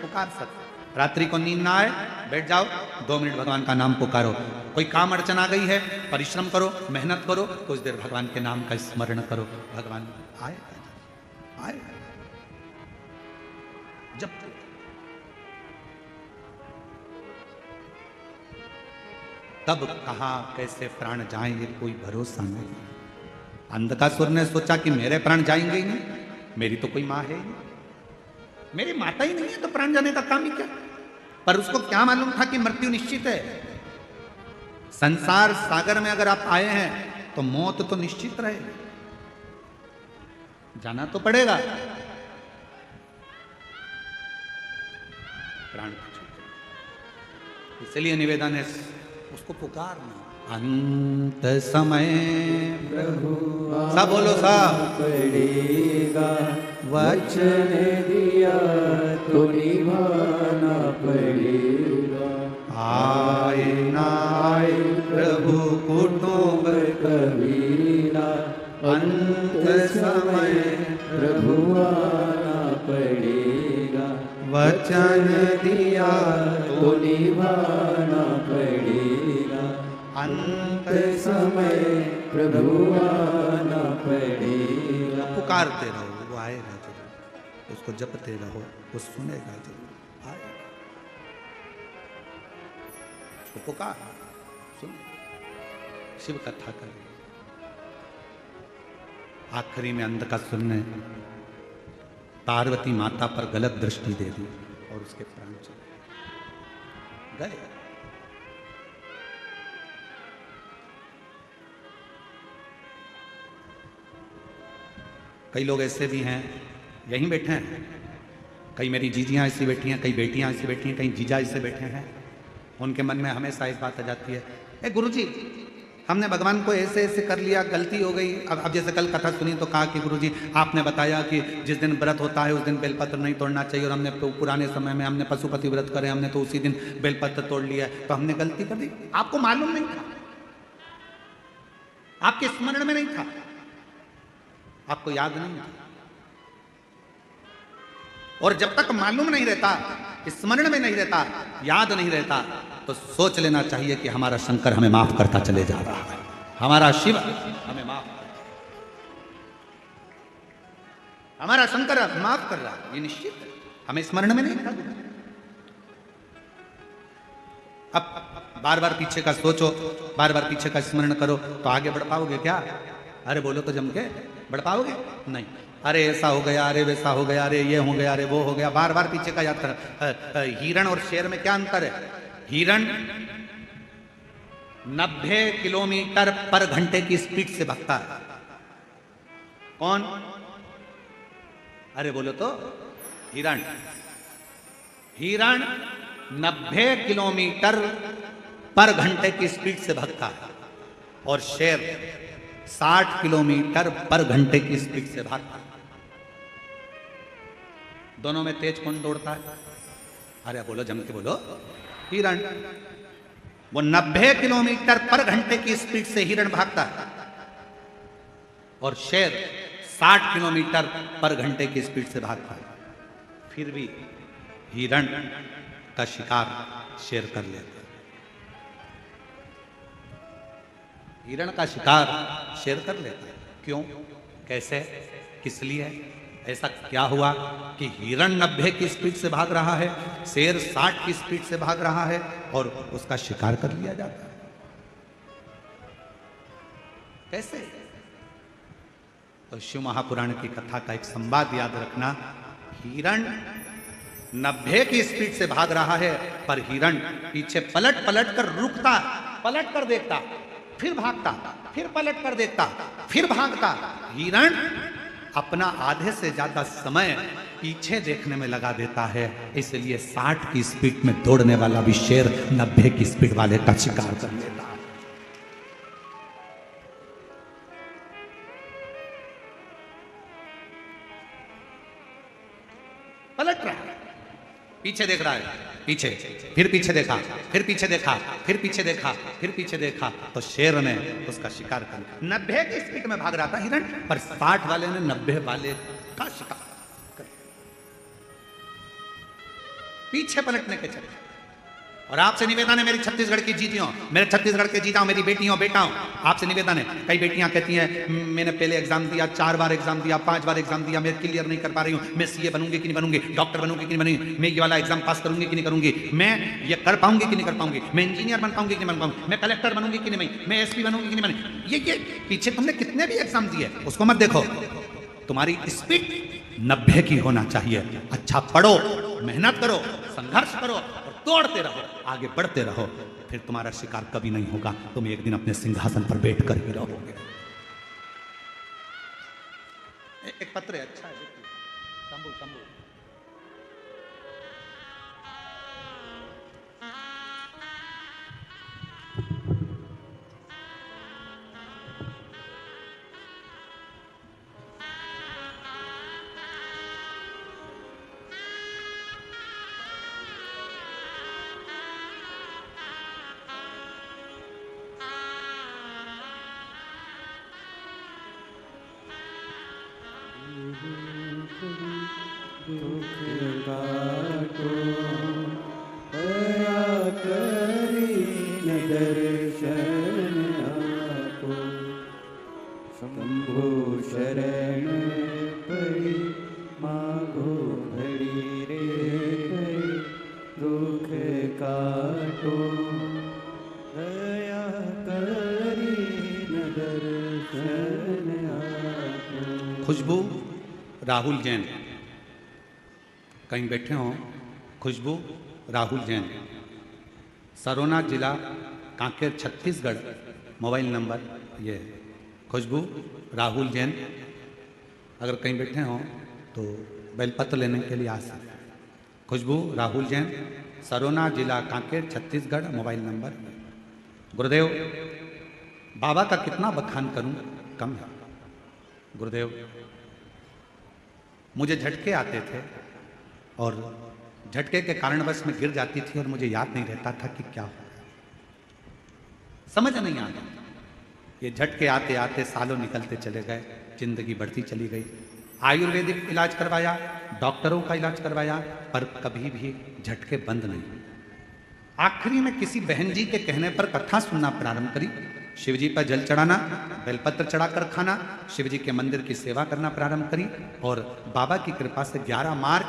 पुकार सकते। रात्रि को नींद ना आए, बैठ जाओ, 2 मिनट भगवान का नाम पुकारो। कोई काम अड़चन आ गई है, परिश्रम करो, मेहनत करो, कुछ देर भगवान के नाम का स्मरण करो, भगवान आए आए। जब तब कहां कैसे प्राण जाएंगे कोई भरोसा नहीं। अंधकासुर ने सोचा कि मेरे प्राण जाएंगे ही नहीं, मेरी तो कोई माँ है ही नहीं, मेरी माता ही नहीं है तो प्राण जाने का काम ही क्या। पर उसको क्या मालूम था कि मृत्यु निश्चित है। संसार सागर में अगर आप आए हैं तो मौत तो निश्चित रहेगी, जाना तो पड़ेगा। प्राण इसलिए निवेदन है उसको पुकारना। अंत समय प्रभु सब बोलो सब पड़ेगा, वचन दिया तो निभाना पड़ेगा। आए ना आए प्रभु कुटुंब कबीरा, अंत समय प्रभु आना पड़ेगा। वचन दिया तो निभाना पड़ेगा। अंत समय प्रभु आना पड़ेगा। पुकारते रहो, वो आएगा जरूर, उसको जपते रहो, वो सुनेगा जरूर, आएगा। उसको पुकार, सुन, शिव कथा करें। आखिरी में अंधकासुर ने पार्वती माता पर गलत दृष्टि दे दी और उसके प्राण चले गए। कई लोग ऐसे भी हैं, यहीं बैठे हैं, कई मेरी जीजियाँ ऐसी बैठी हैं, कई बेटियाँ ऐसी बैठी हैं, कई जीजा ऐसे बैठे हैं। उनके मन में हमेशा एक बात आ जाती है, ए गुरुजी हमने भगवान को ऐसे ऐसे कर लिया, गलती हो गई। अब जैसे कल कथा सुनी तो कहा कि गुरुजी आपने बताया कि जिस दिन व्रत होता है उस दिन बेलपत्र नहीं तोड़ना चाहिए, और हमने पुराने समय में हमने पशुपति व्रत करे, हमने तो उसी दिन बेलपत्र तोड़ लिया, तो हमने गलती कर दी। आपको मालूम नहीं था, आपके स्मरण में नहीं था, आपको याद नहीं था। और जब तक मालूम नहीं रहता, स्मरण में नहीं रहता, याद नहीं रहता, तो सोच लेना चाहिए कि हमारा शंकर हमें माफ करता चले जा रहा है, हमारा शिव हमें माफ, हमारा शंकर माफ कर रहा है, ये निश्चित है। हमें स्मरण में नहीं था। अब बार बार पीछे का सोचो, बार बार पीछे का स्मरण करो तो आगे बढ़ पाओगे क्या? अरे बोलो तो जम के बढ़ पाओगे? नहीं। अरे ऐसा हो गया, अरे वैसा हो गया, अरे ये हो गया, अरे वो हो गया, बार बार पीछे का याद कर। हिरण और शेर में क्या अंतर है? हिरण 90 किलोमीटर पर घंटे की स्पीड से भागता है। कौन? अरे बोलो तो हिरण। हिरण 90 किलोमीटर पर घंटे की स्पीड से भागता है और शेर 60 किलोमीटर पर घंटे की स्पीड से भागता है। दोनों में तेज कौन दौड़ता है? अरे बोलो जम के बोलो, हिरण। वो 90 किलोमीटर पर घंटे की स्पीड से हिरण भागता है और शेर 60 किलोमीटर पर घंटे की स्पीड से भागता है। फिर भी हिरण का शिकार शेर कर लेता है। हिरण का शिकार शेर कर लेता है। क्यों? कैसे? किस लिए? ऐसा क्या हुआ कि हिरण 90 की स्पीड से भाग रहा है, शेर 60 की स्पीड से भाग रहा है और उसका शिकार कर लिया जाता है? कैसे? तो शिव महापुराण की कथा का एक संवाद याद रखना। हिरण 90 की स्पीड से भाग रहा है, पर हिरण पीछे पलट पलट कर रुकता, पलट कर देखता, फिर भागता, फिर पलट कर देखता, फिर भागता। हिरण अपना आधे से ज्यादा समय पीछे देखने में लगा देता है। इसलिए 60 की स्पीड में दौड़ने वाला भी शेर 90 की स्पीड वाले का शिकार कर लेता है। पलट रहा है, पीछे देख रहा है, पीछे, फिर पीछे देखा, फिर पीछे देखा, फिर पीछे देखा, फिर पीछे देखा, तो शेर ने उसका शिकार कर लिया। 90 की स्पीड में भाग रहा था हिरण, पर 60 वाले ने 90 वाले का शिकार कर लिया, पीछे पलटने के चलते। और आपसे निवेदन है मेरी छत्तीसगढ़ की जीतियों, मेरे छत्तीसगढ़ के जीताओ, मेरी बेटियों बेटाओं, आपसे निवेदन है। कई बेटियां कहती हैं मैंने पहले एग्जाम दिया, 4 बार एग्जाम दिया, 5 बार एग्जाम दिया, मैं क्लियर नहीं कर पा रही हूँ, मैं सीए बनूंगी कि नहीं बनूंगी, डॉक्टर बनूंगी कि नहीं बनूंगी, मैं ये वाला एग्जाम पास करूंगी कि नहीं करूंगी, मैं ये कर पाऊंगी कि नहीं कर पाऊंगी, मैं इंजीनियर बन पाऊंगी कि नहीं बन पाऊंगी, मैं कलेक्टर बनूंगी कि नहीं, मैं एसपी बनूंगी कि नहीं बनूंगी। ये पीछे तुमने कितने भी एग्जाम दिए उसको मत देखो, तुम्हारी स्पीड 90 की होना चाहिए। अच्छा पढ़ो, मेहनत करो, संघर्ष करो और तोड़ते रहो, आगे बढ़ते रहो, फिर तुम्हारा शिकार कभी नहीं होगा, तुम एक दिन अपने सिंहासन पर बैठ कर ही रहोगे। एक पत्र है, अच्छा है, देखिए, शंभू शंभू। दुख काटो दया करीन दर्शन आपो, शंभु शरण पड़ी मागो घड़ी रे घड़ी, दुख काटो दया करीन दर्शन आपो। खुशबू राहुल जैन, कहीं बैठे हो? खुशबू राहुल जैन, सरोना जिला कांकेर छत्तीसगढ़, मोबाइल नंबर ये है। खुशबू राहुल जैन, अगर कहीं बैठे हो तो बेलपत्र लेने के लिए आ सकते हैं। खुशबू राहुल जैन, सरोना जिला कांकेर छत्तीसगढ़, मोबाइल नंबर। गुरुदेव, बाबा का कितना बखान करूं, कम है। गुरुदेव, मुझे झटके आते थे और झटके के कारणवश में गिर जाती थी और मुझे याद नहीं रहता था कि क्या हो, समझ नहीं आता। ये झटके आते आते सालों निकलते चले गए, जिंदगी बढ़ती चली गई। आयुर्वेदिक इलाज करवाया, डॉक्टरों का इलाज करवाया, पर कभी भी झटके बंद नहीं। आखिरी में किसी बहन जी के कहने पर कथा सुनना प्रारंभ करी, शिव जी पर जल चढ़ाना, बेलपत्र चढ़ाकर खाना, शिव जी के मंदिर की सेवा करना प्रारंभ करी और बाबा की कृपा से 11 मार्च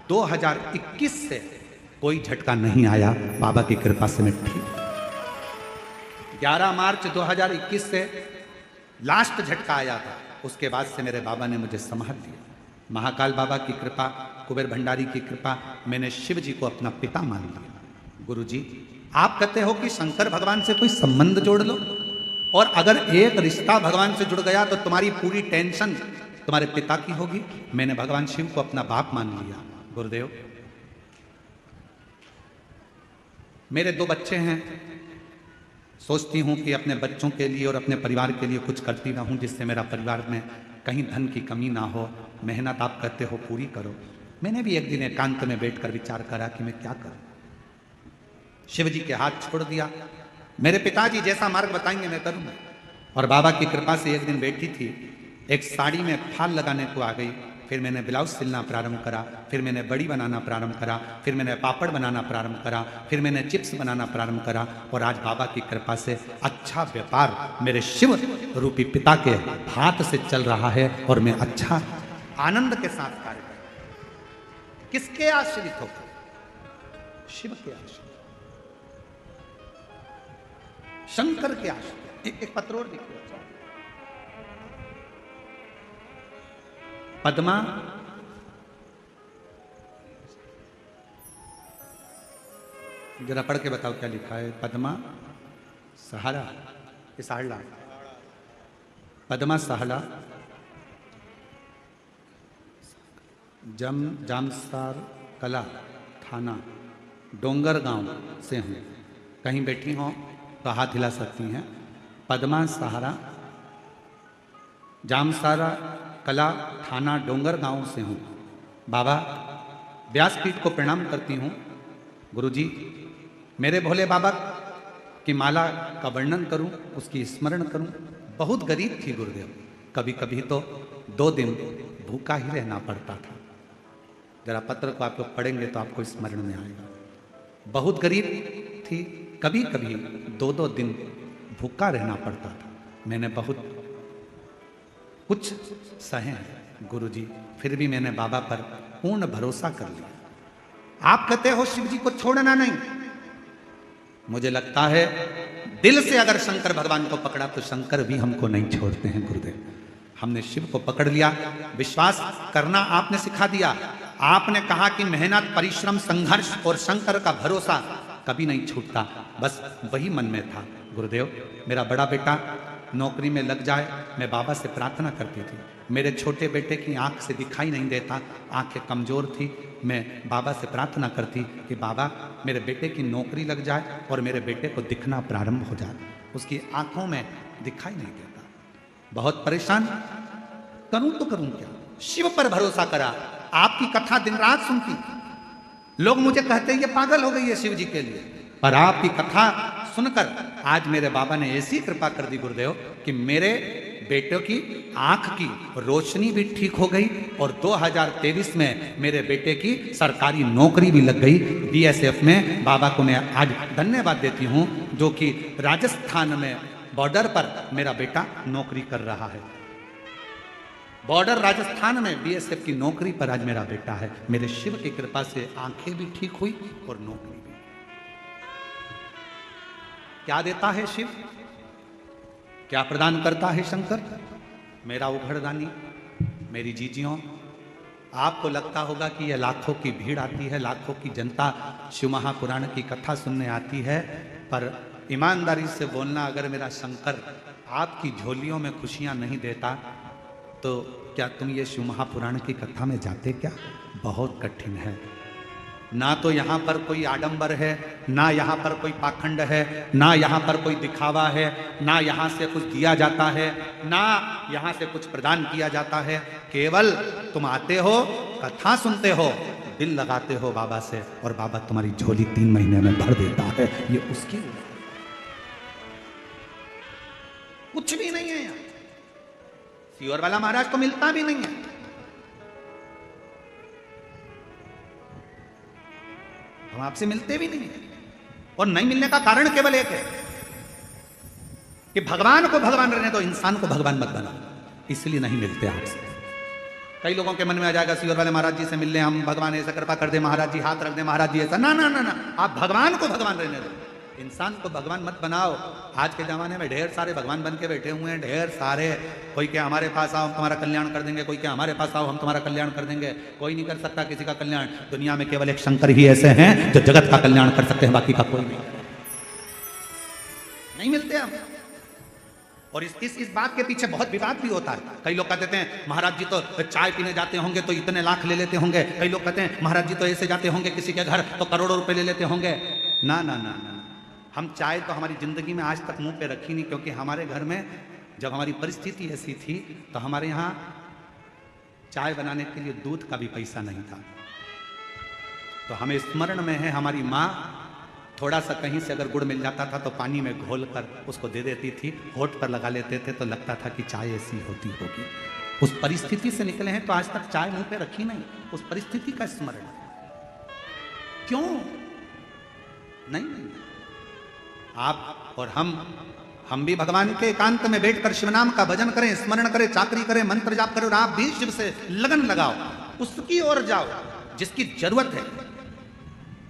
2021 से कोई झटका नहीं आया। बाबा की कृपा से मैं ठीक। 11 मार्च 2021 से लास्ट झटका आया था, उसके बाद से मेरे बाबा ने मुझे संभाल लिया। महाकाल बाबा की कृपा, कुबेर भंडारी की कृपा, मैंने शिव जी को अपना पिता मान लिया। गुरु जी, आप कहते हो कि शंकर भगवान से कोई संबंध जोड़ लो, और अगर एक रिश्ता भगवान से जुड़ गया तो तुम्हारी पूरी टेंशन तुम्हारे पिता की होगी। मैंने भगवान शिव को अपना बाप मान लिया। गुरुदेव, मेरे 2 बच्चे हैं, सोचती हूं कि अपने बच्चों के लिए और अपने परिवार के लिए कुछ करती रहूं, जिससे मेरा परिवार में कहीं धन की कमी ना हो। मेहनत आप कहते हो पूरी करो। मैंने भी एक दिन एकांत में बैठकर विचार करा कि मैं क्या करूं। शिव जी के हाथ छोड़ दिया, मेरे पिताजी जैसा मार्ग बताएंगे मैं करूंगा। और बाबा की कृपा से एक दिन बैठी थी, एक साड़ी में फाल लगाने को आ गई। फिर मैंने ब्लाउज सिलना प्रारंभ करा, फिर मैंने बड़ी बनाना प्रारंभ करा, फिर मैंने पापड़ बनाना प्रारंभ करा, फिर मैंने चिप्स बनाना प्रारंभ करा। और आज बाबा की कृपा से अच्छा व्यापार मेरे शिव रूपी पिता के हाथ से चल रहा है और मैं अच्छा आनंद के साथ कार्य कर रहा हूं। किसके आश्रित होकर? शिव के आश्रित, शंकर के आश्रित। एक पत्र और देखो, पद्मा जरा पढ़ के बताओ क्या लिखा है। पद्मा सहारा कि साहला? पद्मा सहाला जामसार कला थाना डोंगर गांव से हूँ। कहीं बैठी हो तो हाथ हिला सकती हैं। पद्मा सहारा जामसारा कला थाना डोंगर गांव से हूँ। बाबा, व्यासपीठ को प्रणाम करती हूँ। गुरुजी, मेरे भोले बाबा की माला का वर्णन करूं, उसकी स्मरण करूं। बहुत गरीब थी गुरुदेव, कभी कभी तो 2 दिन भूखा ही रहना पड़ता था। जरा पत्र को आप लोग पढ़ेंगे तो आपको स्मरण में आएगा। बहुत गरीब थी, कभी कभी 2-2 दिन भूखा रहना पड़ता था। मैंने बहुत कुछ सहे गुरुजी, फिर भी मैंने बाबा पर पूर्ण भरोसा कर लिया। आप कहते हो शिव जी को छोड़ना नहीं, मुझे लगता है दिल से अगर शंकर भगवान को पकड़ा तो शंकर भी हमको नहीं छोड़ते हैं गुरुदेव। हमने शिव को पकड़ लिया, विश्वास करना आपने सिखा दिया। आपने कहा कि मेहनत, परिश्रम, संघर्ष और शंकर का भरोसा कभी नहीं छूटता, बस वही मन में था। गुरुदेव, मेरा बड़ा बेटा नौकरी में लग जाए, मैं बाबा से प्रार्थना करती थी। मेरे छोटे बेटे की आंख से दिखाई नहीं देता, आंखें कमज़ोर थी, मैं बाबा से प्रार्थना करती कि बाबा मेरे बेटे की नौकरी लग जाए और मेरे बेटे को दिखना प्रारंभ हो जाए। उसकी आंखों में दिखाई नहीं देता, बहुत परेशान, करूं तो करूं क्या। शिव पर भरोसा करा, आपकी कथा दिन रात सुनती, लोग मुझे कहते ये पागल हो गई है शिव जी के लिए, पर आपकी कथा सुनकर आज मेरे बाबा ने ऐसी कृपा कर दी गुरुदेव कि मेरे बेटों की आंख की रोशनी भी ठीक हो गई और 2023 में मेरे बेटे की सरकारी नौकरी भी लग गई बीएसएफ में। बाबा को मैं आज धन्यवाद देती हूं, जो कि राजस्थान में बॉर्डर पर मेरा बेटा नौकरी कर रहा है। बॉर्डर राजस्थान में बीएसएफ की नौकरी पर आज मेरा बेटा है। मेरे शिव की कृपा से आंखें भी ठीक हुई और नौकरी भी। क्या देता है शिव, क्या प्रदान करता है शंकर? मेरा उघड़दानी, मेरी जीजियों। आपको लगता होगा कि यह लाखों की भीड़ आती है, लाखों की जनता शिव महापुराण की कथा सुनने आती है, पर ईमानदारी से बोलना, अगर मेरा शंकर आपकी झोलियों में खुशियां नहीं देता तो क्या तुम ये शिव महापुराण की कथा में जाते क्या? बहुत कठिन है। ना तो यहाँ पर कोई आडंबर है, ना यहाँ पर कोई पाखंड है, ना यहाँ पर कोई दिखावा है, ना यहाँ से कुछ दिया जाता है, ना यहाँ से कुछ प्रदान किया जाता है। केवल तुम आते हो, कथा सुनते हो, दिल लगाते हो बाबा से, और बाबा तुम्हारी झोली 3 महीने में भर देता है। ये उसकी कुछ भी नहीं है। सीहोर वाला महाराज तो मिलता भी नहीं है। हम आपसे मिलते भी नहीं, और नहीं मिलने का कारण केवल एक है कि भगवान को भगवान रहने दो, इंसान को भगवान मत बनाओ, इसलिए नहीं मिलते आपसे। कई लोगों के मन में आ जाएगा सीहोर वाले महाराज जी से मिल ले हम, भगवान ऐसा कृपा कर दे, महाराज जी हाथ रख दे, महाराज जी ऐसा। ना ना ना ना, आप भगवान को भगवान रहने दो, इंसान को भगवान मत बनाओ। आज के जमाने में ढेर सारे भगवान बन के बैठे हुए हैं, ढेर सारे। कोई क्या हमारे पास आओ हम तुम्हारा कल्याण कर देंगे, कोई क्या हमारे पास आओ हम तुम्हारा कल्याण कर देंगे। कोई नहीं कर सकता किसी का कल्याण। दुनिया में केवल एक शंकर ही ऐसे हैं जो जगत का कल्याण कर सकते हैं, बाकी का कोई नहीं मिलते हम। और इस बात के पीछे बहुत विवाद भी होता है। कई लोग कहते हैं महाराज जी तो चाय पीने जाते होंगे तो इतने लाख ले लेते होंगे, कई लोग कहते हैं महाराज जी तो ऐसे जाते होंगे किसी के घर तो करोड़ों रुपए ले लेते होंगे। ना ना ना ना, हम चाय तो हमारी जिंदगी में आज तक मुंह पे रखी नहीं, क्योंकि हमारे घर में जब हमारी परिस्थिति ऐसी थी तो हमारे यहाँ चाय बनाने के लिए दूध का भी पैसा नहीं था। तो हमें स्मरण में है हमारी माँ थोड़ा सा कहीं से अगर गुड़ मिल जाता था तो पानी में घोल कर उसको दे देती थी, होठ पर लगा लेते थे तो लगता था कि चाय ऐसी होती होगी। उस परिस्थिति से निकले हैं तो आज तक चाय मुंह पे रखी नहीं, उस परिस्थिति का स्मरण। क्यों नहीं? आप और हम भी भगवान के एकांत में बैठकर शिव नाम का भजन करें, स्मरण करें, चाकरी करें, मंत्र जाप करें, और आप भी शिव से लगन लगाओ, उसकी ओर जाओ जिसकी जरूरत है।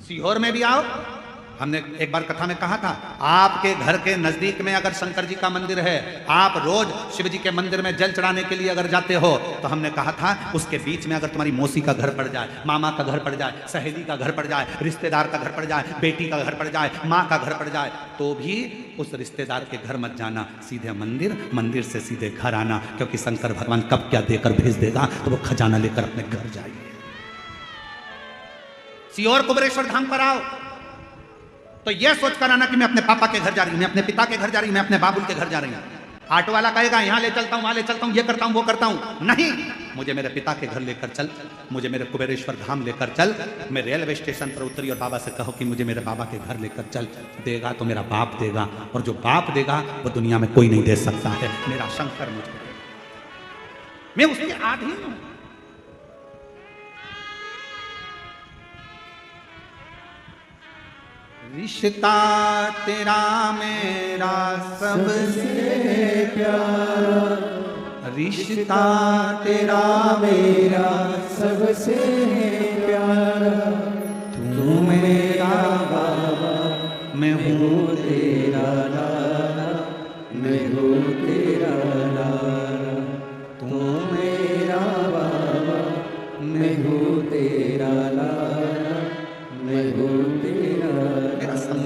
सीहोर में भी आओ। हमने एक बार कथा में कहा था, आपके घर के नजदीक में अगर शंकर जी का मंदिर है, आप रोज शिव जी के मंदिर में जल चढ़ाने के लिए अगर जाते हो, तो हमने कहा था उसके बीच में अगर तुम्हारी मौसी का घर पड़ जाए, मामा का घर पड़ जाए, सहेली का घर पड़ जाए, रिश्तेदार का घर पड़ जाए, बेटी का घर पड़ जाए, माँ का घर पड़ जाए, तो भी उस रिश्तेदार के घर मत जाना, सीधे मंदिर, मंदिर से सीधे घर आना, क्योंकि शंकर भगवान कब क्या देकर भेज देगा तो वो खजाना लेकर अपने घर जाइए। सीहोर कुबेरेश्वर धाम पर आओ तो यह सोच कर आना कि मैं अपने पापा के घर जा रही हूं, मैं अपने पिता के घर जा रही हूं, मैं अपने बाबुल के घर जा रही हूं। ऑटो वाला कहेगा यहां ले चलता हूं, वहां ले चलता हूं, ये करता हूं, वो करता हूं। नहीं, मुझे मेरे पिता के घर लेकर चल, मुझे मेरे कुबेरेश्वर धाम लेकर चल। मैं रेलवे स्टेशन पर उतरी और बाबा से कहो कि मुझे मेरे बाबा के घर लेकर चल। देगा तो मेरा बाप देगा, और जो बाप देगा वो दुनिया में कोई नहीं दे सकता है। मेरा शंकर मुझे, मैं उसके आधीन हूं। रिश्ता तेरा मेरा सबसे प्यारा, रिश्ता तेरा मेरा सबसे प्यारा, तू मेरा बाबा, मैं हूँ तेरा लाला, मैं हूँ तेरा लाला, तू मेरा बाबा, मैं हूँ तेरा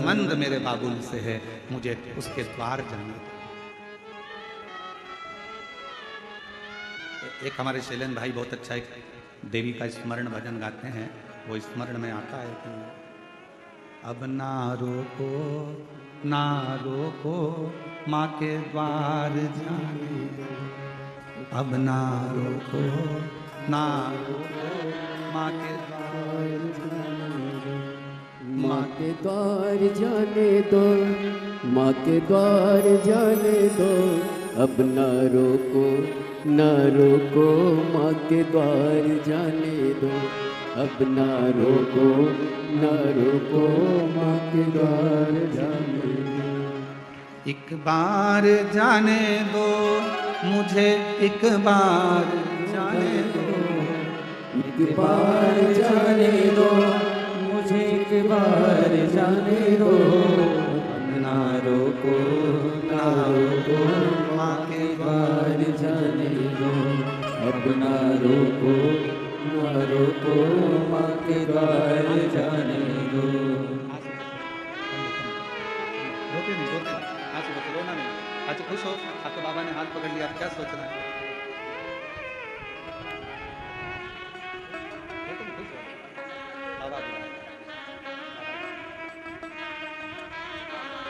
संबंध मेरे बाबुल से है, मुझे उसके द्वार जाना। एक हमारे शैलेंद्र भाई बहुत अच्छा एक देवी का स्मरण भजन गाते हैं, वो स्मरण में आता है कि अब ना रोको माँ के द्वार जाने दो, अब ना रोको माँ के द्वार जाने दो, माँ के द्वार जाने दो, माँ के द्वार जाने दो, अब न रोको माँ के द्वार जाने दो, अब न रोको माँ के द्वार जाने दो। एक बार जाने दो मुझे, एक बार जाने दो, एक बार जाने दो मुझे, एक बार जाने दो, अब ना रोको माँ के द्वार जाने दो, अब ना रोको माँ के द्वार जाने दो। रोते नहीं, आज रोना नहीं, आज खुश हो, आपके बाबा ने हाथ पकड़ लिया, आप क्या सोच रहे हैं?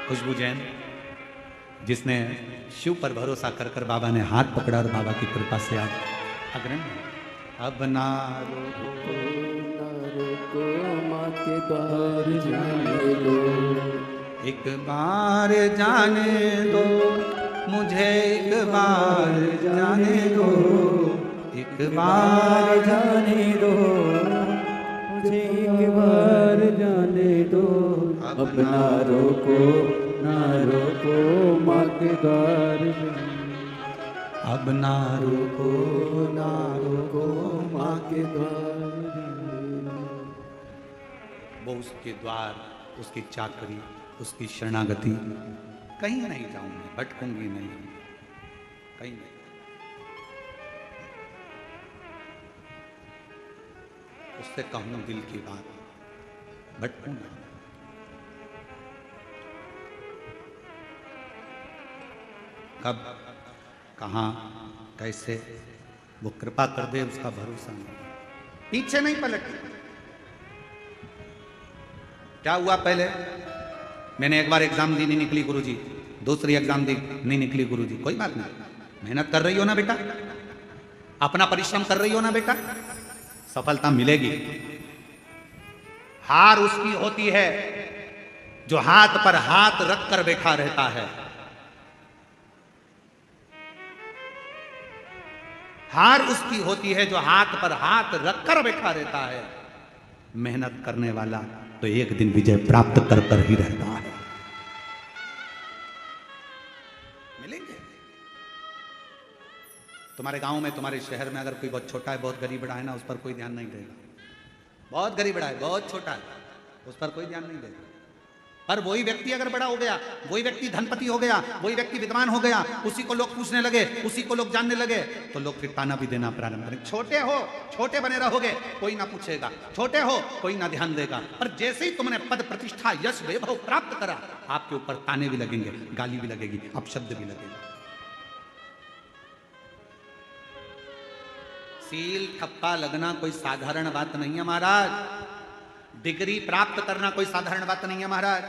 खुशबू जैन, जिसने शिव पर भरोसा कर कर बाबा ने हाथ पकड़ा और बाबा की कृपा से आज अग्रणी। अब ना रोको माँ के द्वार जाने दो, एक बार जाने दो मुझे, एक बार जाने दो, एक बार जाने दो मुझे, एक बार जाने दो, अब ना रोको माँ के द्वार जाने, अब ना रोको माँ के द्वार जाने दो। वो उसके द्वार, उसकी चाकरी, उसकी शरणागति, कहीं नहीं जाऊंगी, भटकूंगी नहीं, कहीं नहीं। उससे कहूं दिल की बात, भटकूंगा। कब, कहां, कैसे वो कृपा कर दे, उसका भरोसा नहीं, पीछे नहीं पलटती। क्या हुआ पहले, मैंने एक बार एग्जाम दी, नहीं निकली गुरुजी, दूसरी एग्जाम दी, नहीं निकली गुरुजी, कोई बात नहीं, मेहनत कर रही हो ना बेटा, अपना परिश्रम कर रही हो ना बेटा, सफलता मिलेगी। हार उसकी होती है जो हाथ पर हाथ रख कर बैठा रहता है, हार उसकी होती है जो हाथ पर हाथ रख कर बैठा रहता है। मेहनत करने वाला तो एक दिन विजय प्राप्त कर कर ही रहता है। मिलेंगे तुम्हारे गांव में, तुम्हारे शहर में, अगर कोई बहुत छोटा है, बहुत गरीब बड़ा है ना, उस पर कोई ध्यान नहीं देगा। बहुत गरीब बड़ा है, बहुत छोटा है, उस पर कोई ध्यान नहीं देगा। पर वही व्यक्ति अगर बड़ा हो गया, वही व्यक्ति धनपति हो गया, वही व्यक्ति विद्वान हो गया, उसी को लोग पूछने लगे, उसी को लोग जानने लगे, तो लोग फिर ताना भी देना प्रारंभ करेंगे। छोटे हो, छोटे बने रहोगे, कोई ना पूछेगा, छोटे हो, कोई ना ध्यान देगा। पर जैसे ही तुमने पद प्रतिष्ठा यश वैभव प्राप्त करा, आपके ऊपर ताने भी लगेंगे, गाली भी लगेगी, अपशब्द भी लगेगा। सील ठप्पा लगना कोई साधारण बात नहीं है महाराज, डिग्री प्राप्त करना कोई साधारण बात नहीं है महाराज,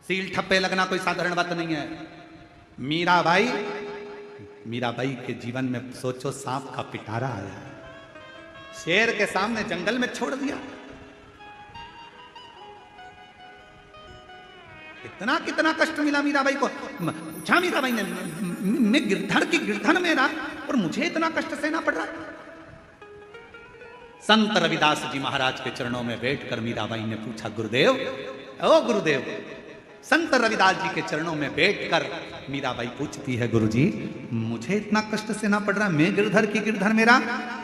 सील ठप्पे लगना कोई साधारण बात नहीं है। मीराबाई के जीवन में सोचो, सांप का पिटारा आया, शेर के सामने जंगल में छोड़ दिया, इतना कितना कष्ट मिला मीराबाई को। पूछा मीराबाई ने, मैं गिरधर की गिरधन मेरा, और मुझे इतना कष्ट सहना पड़ रहा है। संत रविदास जी महाराज के चरणों में बैठकर मीराबाई ने पूछा, गुरुदेव, ओ गुरुदेव, संत रविदास जी के चरणों में बैठकर मीराबाई पूछती है, गुरुजी मुझे इतना कष्ट सहना पड़ रहा है, मैं गिरधर की गिरधर मेरा।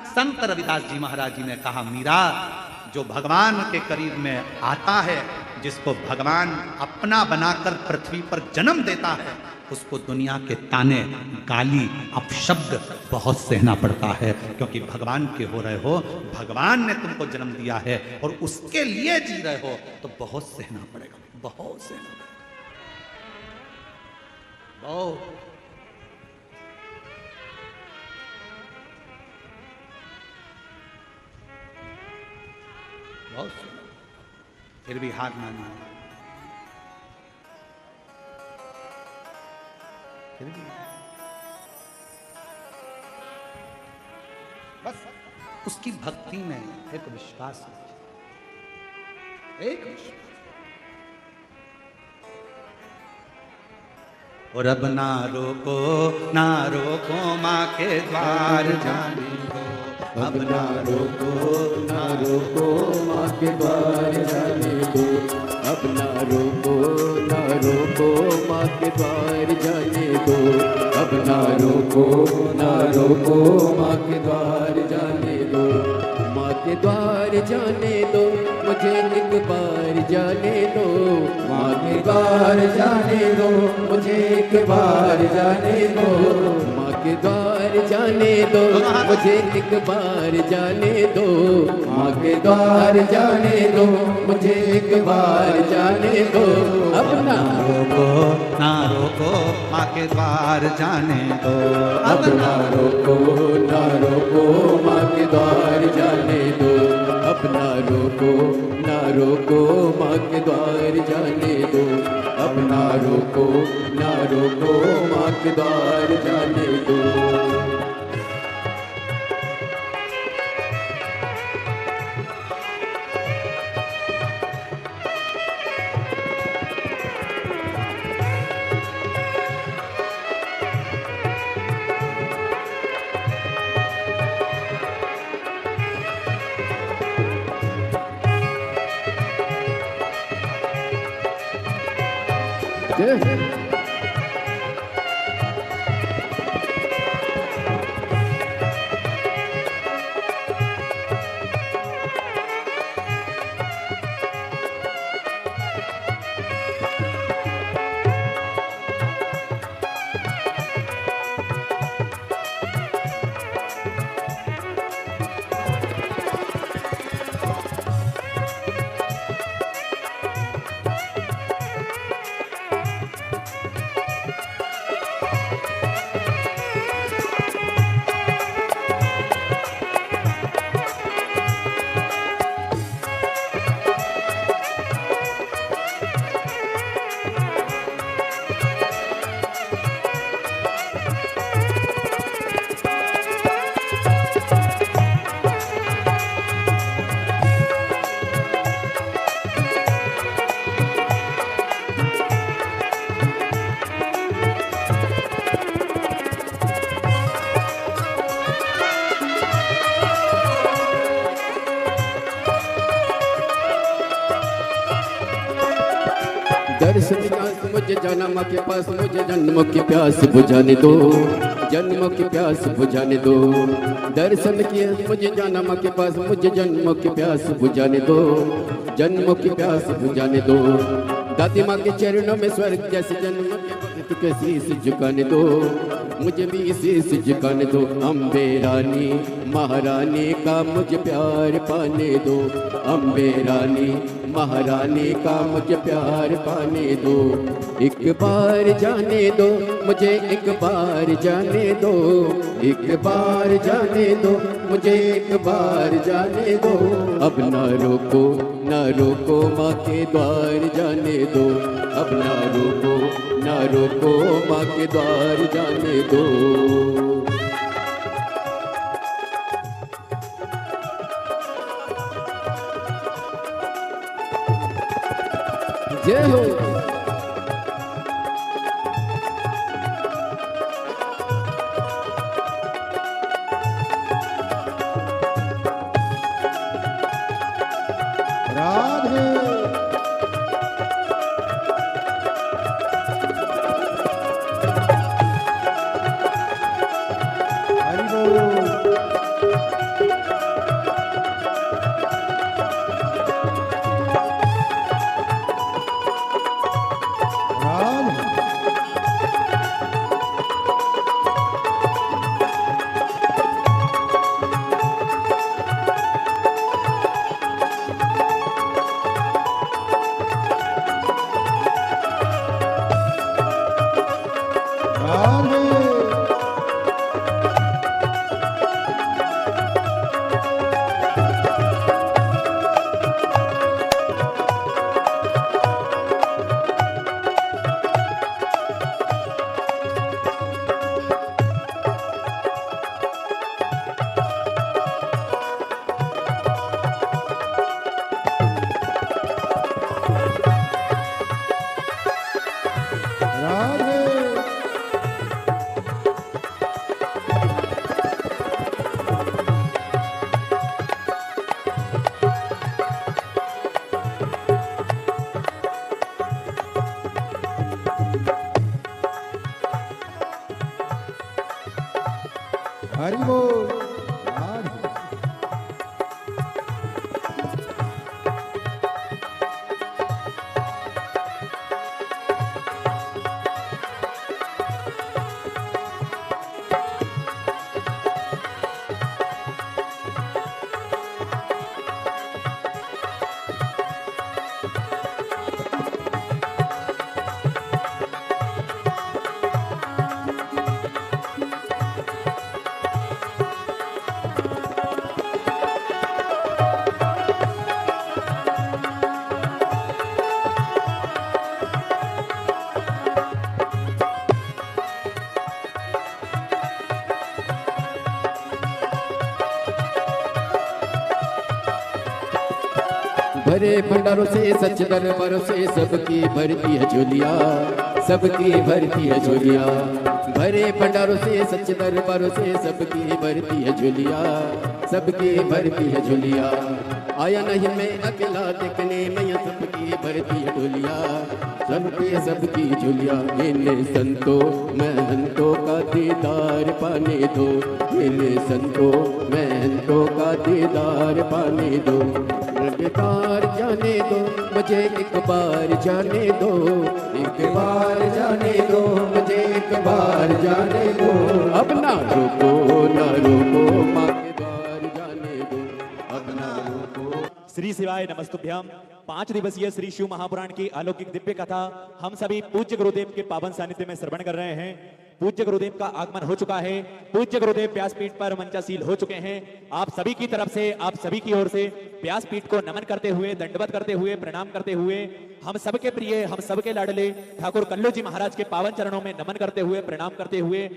संत रविदास जी महाराज जी ने कहा, मीरा, जो भगवान के करीब में आता है, जिसको भगवान अपना बनाकर पृथ्वी पर जन्म देता है, उसको दुनिया के ताने, गाली, अपशब्द बहुत सहना पड़ता है, क्योंकि भगवान के हो रहे हो, भगवान ने तुमको जन्म दिया है और उसके लिए जी रहे हो, तो बहुत सहना पड़ेगा, बहुत सहना पड़ेगा, बहुत। बहुत सुना, फिर भी हार माना, फिर भी बस उसकी भक्ति में एक विश्वास है, एक विश्वास। और अब ना रोको माँ के द्वार जाने दो, अब ना रोको माँ के द्वार जाने दो, अब ना रोको माँ के द्वार जाने दो, अब ना रोको माँ के द्वार जाने दो, माँ के द्वार जाने दो, मुझे एक बार जाने दो, माँ के द्वार जाने दो, मुझे एक बार जाने दो, माँ के द्वार जाने दो, मुझे एक बार जाने दो, माँ के द्वार जाने दो, मुझे एक बार जाने दो, अब ना रोको माँ के द्वार जाने दो, अब ना रोको माँ के द्वार जाने दो, अब ना रोको माँ के द्वार जाने दो, अब ना रोको माँ के द्वार जाने दो। दर्शन प्यास मुझे जाना माँ के पास, मुझे जन्म की प्यास बुझाने दो, जन्म की प्यास बुझाने दो, दर्शन की मुझे जाना माँ के पास, मुझे जन्म की प्यास बुझाने दो, जन्म की प्यास बुझाने दो, दादी माँ के चरणों में स्वर्ग जैसे जन्म के शीश झुकाने दो, मुझे भी शीश झुकाने दो, अम्बे रानी महारानी का मुझे प्यार पाने दो, अम्बे रानी महारानी का मुझे प्यार पाने दो, एक बार जाने दो, मुझे एक बार जाने दो, एक बार जाने दो, मुझे एक बार जाने दो, अब ना रोको माँ के द्वार जाने दो, अब ना रोको माँ के द्वार जाने दो। जय हो। राधे हरि बोल। राधे हरि बोल राधे। भरे भंडारों से सच दरबारों से सबकी भरती है झोलिया, सबकी भरती है झोलिया। भरे भंडारों से सच दरबारों से सबकी भरती है झोलिया, सबकी भरती है झोलिया। आया नहीं मैं अकेला देखने में, यहाँ सबकी भरती है झोलिया, सबकी सबकी झोलिया। मेरे संतों महंतों का दीदार पाने दो, मेरे संतों महंतों का दीदार पाने दो। दीदार जाने दो मुझे एक बार जाने दो, एक बार जाने दो मुझे एक बार जाने दो। अब ना रोको ना रोको माँ के द्वार जाने दो, अब ना रोको। श्री शिवाय नमस्तुभ्यम। 5 दिवसीय श्री शिव महापुराण की अलौकिक दिव्य कथा हम सभी पूज्य गुरुदेव के पावन सानिध्य में श्रवण कर रहे हैं। पूज्य गुरुदेव का आगमन हो चुका है, पूज्य गुरुदेव व्यासपीठ पर मंचासील हो चुके हैं। आप सभी की तरफ से, आप सभी की ओर से व्यासपीठ को नमन करते हुए, दंडवत करते हुए, प्रणाम करते हुए, हम सबके प्रिय, हम सबके लाडले ठाकुर कल्लू जी महाराज के पावन चरणों में नमन करते हुए, प्रणाम करते हुए,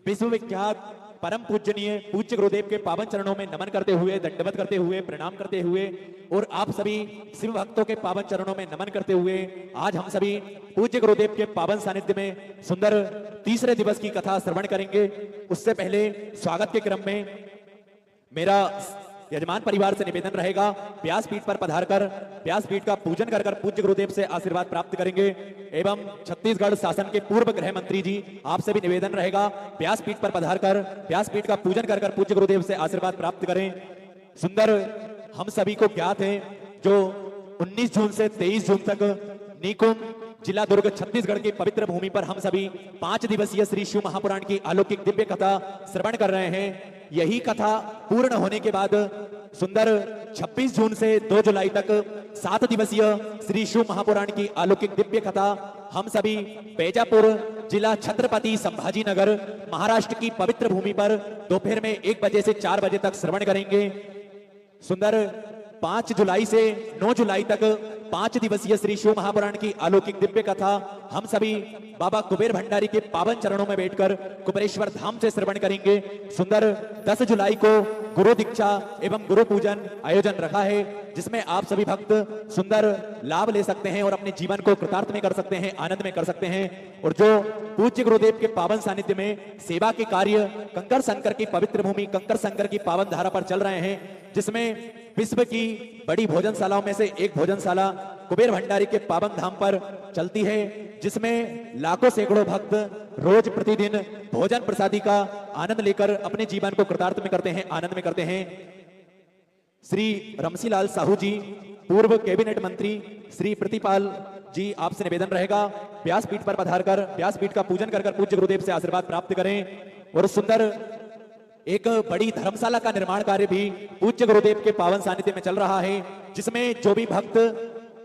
विश्वविख्यात परम पूजनीय पूज्य गुरुदेव के पावन चरणों में नमन करते हुए, दंडवत करते हुए, प्रणाम करते हुए और आप सभी शिव भक्तों के पावन चरणों में नमन करते हुए आज हम सभी पूज्य गुरुदेव के पावन सानिध्य में सुंदर तीसरे दिवस की कथा श्रवण करेंगे। उससे पहले स्वागत के क्रम में मेरा यजमान परिवार से निवेदन रहेगा, व्यासपीठ पर पधारकर व्यासपीठ का पूजन कर पूज्य गुरुदेव से आशीर्वाद प्राप्त करेंगे। एवं छत्तीसगढ़ शासन के पूर्व गृह मंत्री जी, आपसे भी निवेदन रहेगा, व्यासपीठ पर पधारकर व्यासपीठ का पूजन कर पूज्य गुरुदेव से आशीर्वाद प्राप्त करें। सुंदर हम सभी को ज्ञात है, जो 19 जून से 23 जून तक निकुंज जिला दुर्ग छत्तीसगढ़ की पवित्र भूमि पर हम सभी 5 दिवसीय श्री शिव महापुराण की अलौकिक दिव्य कथा श्रवण कर रहे हैं। यही कथा पूर्ण होने के बाद सुंदर 26 जून से 2 जुलाई तक 7 दिवसीय श्री शिव महापुराण की अलौकिक दिव्य कथा हम सभी बैजापुर जिला छत्रपति संभाजी नगर महाराष्ट्र की पवित्र भूमि पर दोपहर में 1 बजे से 4 बजे तक श्रवण करेंगे। सुंदर 5 जुलाई से 9 जुलाई तक 5 दिवसीय श्री शिव महापुराण की अलौकिक दिव्य कथा हम सभी बाबा कुबेर भंडारी के पावन चरणों में बैठकर कुबेरेश्वर धाम से श्रवण करेंगे। सुंदर 10 जुलाई को गुरु दीक्षा एवं गुरु पूजन आयोजन रखा है, जिसमें आप सभी भक्त सुंदर लाभ ले सकते हैं और अपने जीवन को कृतार्थ में कर सकते हैं, आनंद में कर सकते हैं। और जो पूज्य गुरुदेव के पावन सानिध्य में सेवा के कार्य कंकर शंकर की पवित्र भूमि कंकर शंकर की पावन धारा पर चल रहे हैं, जिसमें विश्व की बड़ी भोजनशालाओं में से एक भोजनशाला कुबेर भंडारी के पावन धाम पर चलती है, जिसमें लाखों सैकड़ों भक्त रोज प्रतिदिन भोजन प्रसादी का आनंद लेकर अपने जीवन को कृतार्थ में करते हैं, आनंद में करते हैं। श्री रमसीलाल साहू जी, पूर्व कैबिनेट मंत्री श्री प्रतिपाल जी, आपसे निवेदन रहेगा, व्यासपीठ पर पधारकर व्यासपीठ का पूजन कर पूज्य गुरुदेव से आशीर्वाद प्राप्त करें। और सुंदर एक बड़ी धर्मशाला का निर्माण कार्य भी पूज्य गुरुदेव के पावन सानिध्य में चल रहा है, जिसमें जो भी भक्त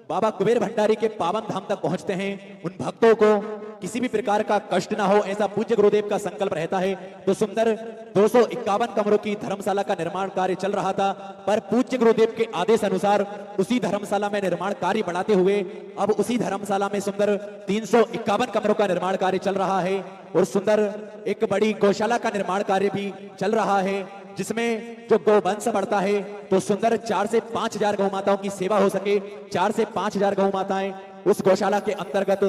बाबा कुबेर भंडारी के पावन धाम तक पहुंचते हैं, उन भक्तों को किसी भी प्रकार का कष्ट ना हो, ऐसा पूज्य गुरुदेव का संकल्प रहता है। तो सुंदर 251 कमरों की धर्मशाला का निर्माण कार्य चल रहा था, पर पूज्य गुरुदेव के आदेश अनुसार उसी धर्मशाला में निर्माण कार्य बढ़ाते हुए अब उसी धर्मशाला में सुंदर 351 कमरों का निर्माण कार्य चल रहा है। और सुंदर एक बड़ी गौशाला का निर्माण कार्य भी चल रहा है, जिसमें जो गौवंश बढ़ता है तो सुंदर 4 से 5 हजार गौ माताओं की सेवा हो सके, 4 से 5 हजार गौ माताएं उस गौशाला के अंतर्गत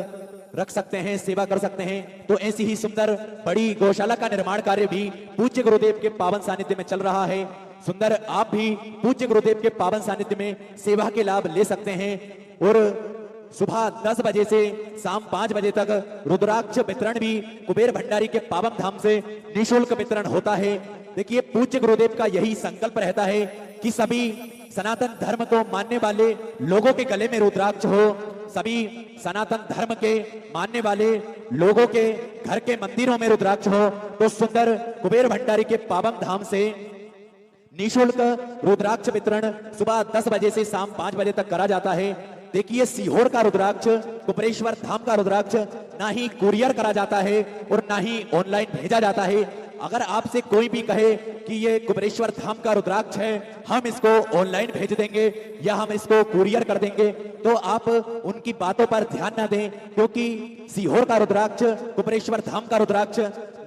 रख सकते हैं, सेवा कर सकते हैं। तो ऐसी ही सुंदर बड़ी गौशाला का निर्माण कार्य भी पूज्य गुरुदेव के पावन सानिध्य में चल रहा है। सुंदर आप भी पूज्य गुरुदेव के पावन सानिध्य में सेवा के लाभ ले सकते हैं। और सुबह 10 बजे से शाम 5 बजे तक रुद्राक्ष वितरण भी कुबेर भंडारी के पावन धाम से निःशुल्क वितरण होता है। देखिए पूज्य गुरुदेव का यही संकल्प रहता है कि सभी सनातन धर्म को मानने वाले लोगों के गले में रुद्राक्ष हो, सभी सनातन धर्म के मानने वाले लोगों के घर के मंदिरों में रुद्राक्ष हो। तो सुंदर कुबेर भंडारी के पावन धाम से निःशुल्क रुद्राक्ष वितरण सुबह 10 बजे से शाम 5 बजे तक करा जाता है। देखिए सीहोर का रुद्राक्ष, कुबेरेश्वर धाम का रुद्राक्ष ना ही कुरियर करा जाता है और ना ही ऑनलाइन भेजा जाता है। अगर आपसे कोई भी कहे कि ये कुबेरेश्वर धाम का रुद्राक्ष है, हम इसको ऑनलाइन भेज देंगे या हम इसको कुरियर कर देंगे, तो आप उनकी बातों पर ध्यान न दें, क्योंकि सीहोर का रुद्राक्ष, कुबेरेश्वर धाम का रुद्राक्ष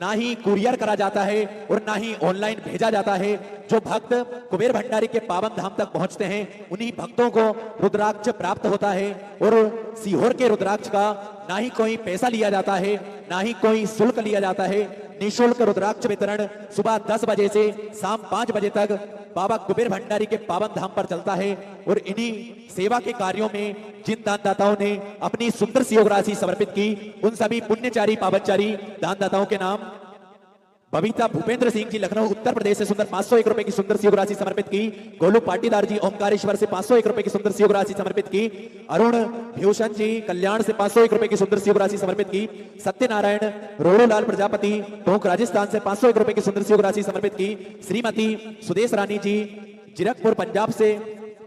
ना ही कुरियर करा जाता है और ना ही ऑनलाइन भेजा जाता है। जो भक्त कुबेर भंडारी के पावन धाम तक पहुंचते हैं, उन्हीं भक्तों को रुद्राक्ष प्राप्त होता है। और सीहोर के रुद्राक्ष का ना ही कोई पैसा लिया जाता है, ना ही कोई शुल्क लिया जाता है। निःशुल्क रुद्राक्ष वितरण सुबह 10 बजे से शाम 5 बजे तक बाबा कुबेर भंडारी के पावन धाम पर चलता है। और इन्हीं सेवा के कार्यों में जिन दानदाताओं ने अपनी सुंदर सी योग राशि समर्पित की, उन सभी पुण्यचारी पावनचारी दानदाताओं के नाम बबीता भूपेंद्र सिंह जी लखनऊ उत्तर प्रदेश से सुंदर 501 रुपए की सुंदर सी योग राशि समर्पित की। गोलू पाटीदार जी ओमकारेश्वर से 501 रुपए की सुंदर सी योग राशि समर्पित की। अरुण भूषण जी कल्याण से 501 रुपए की सुंदर सी योग राशि समर्पित की। सत्यनारायण रोड़ूलाल प्रजापति टोंक राजस्थान से 501 रुपए की सुंदर सी योग राशि समर्पित की। श्रीमती सुदेश रानी जी जीरकपुर पंजाब से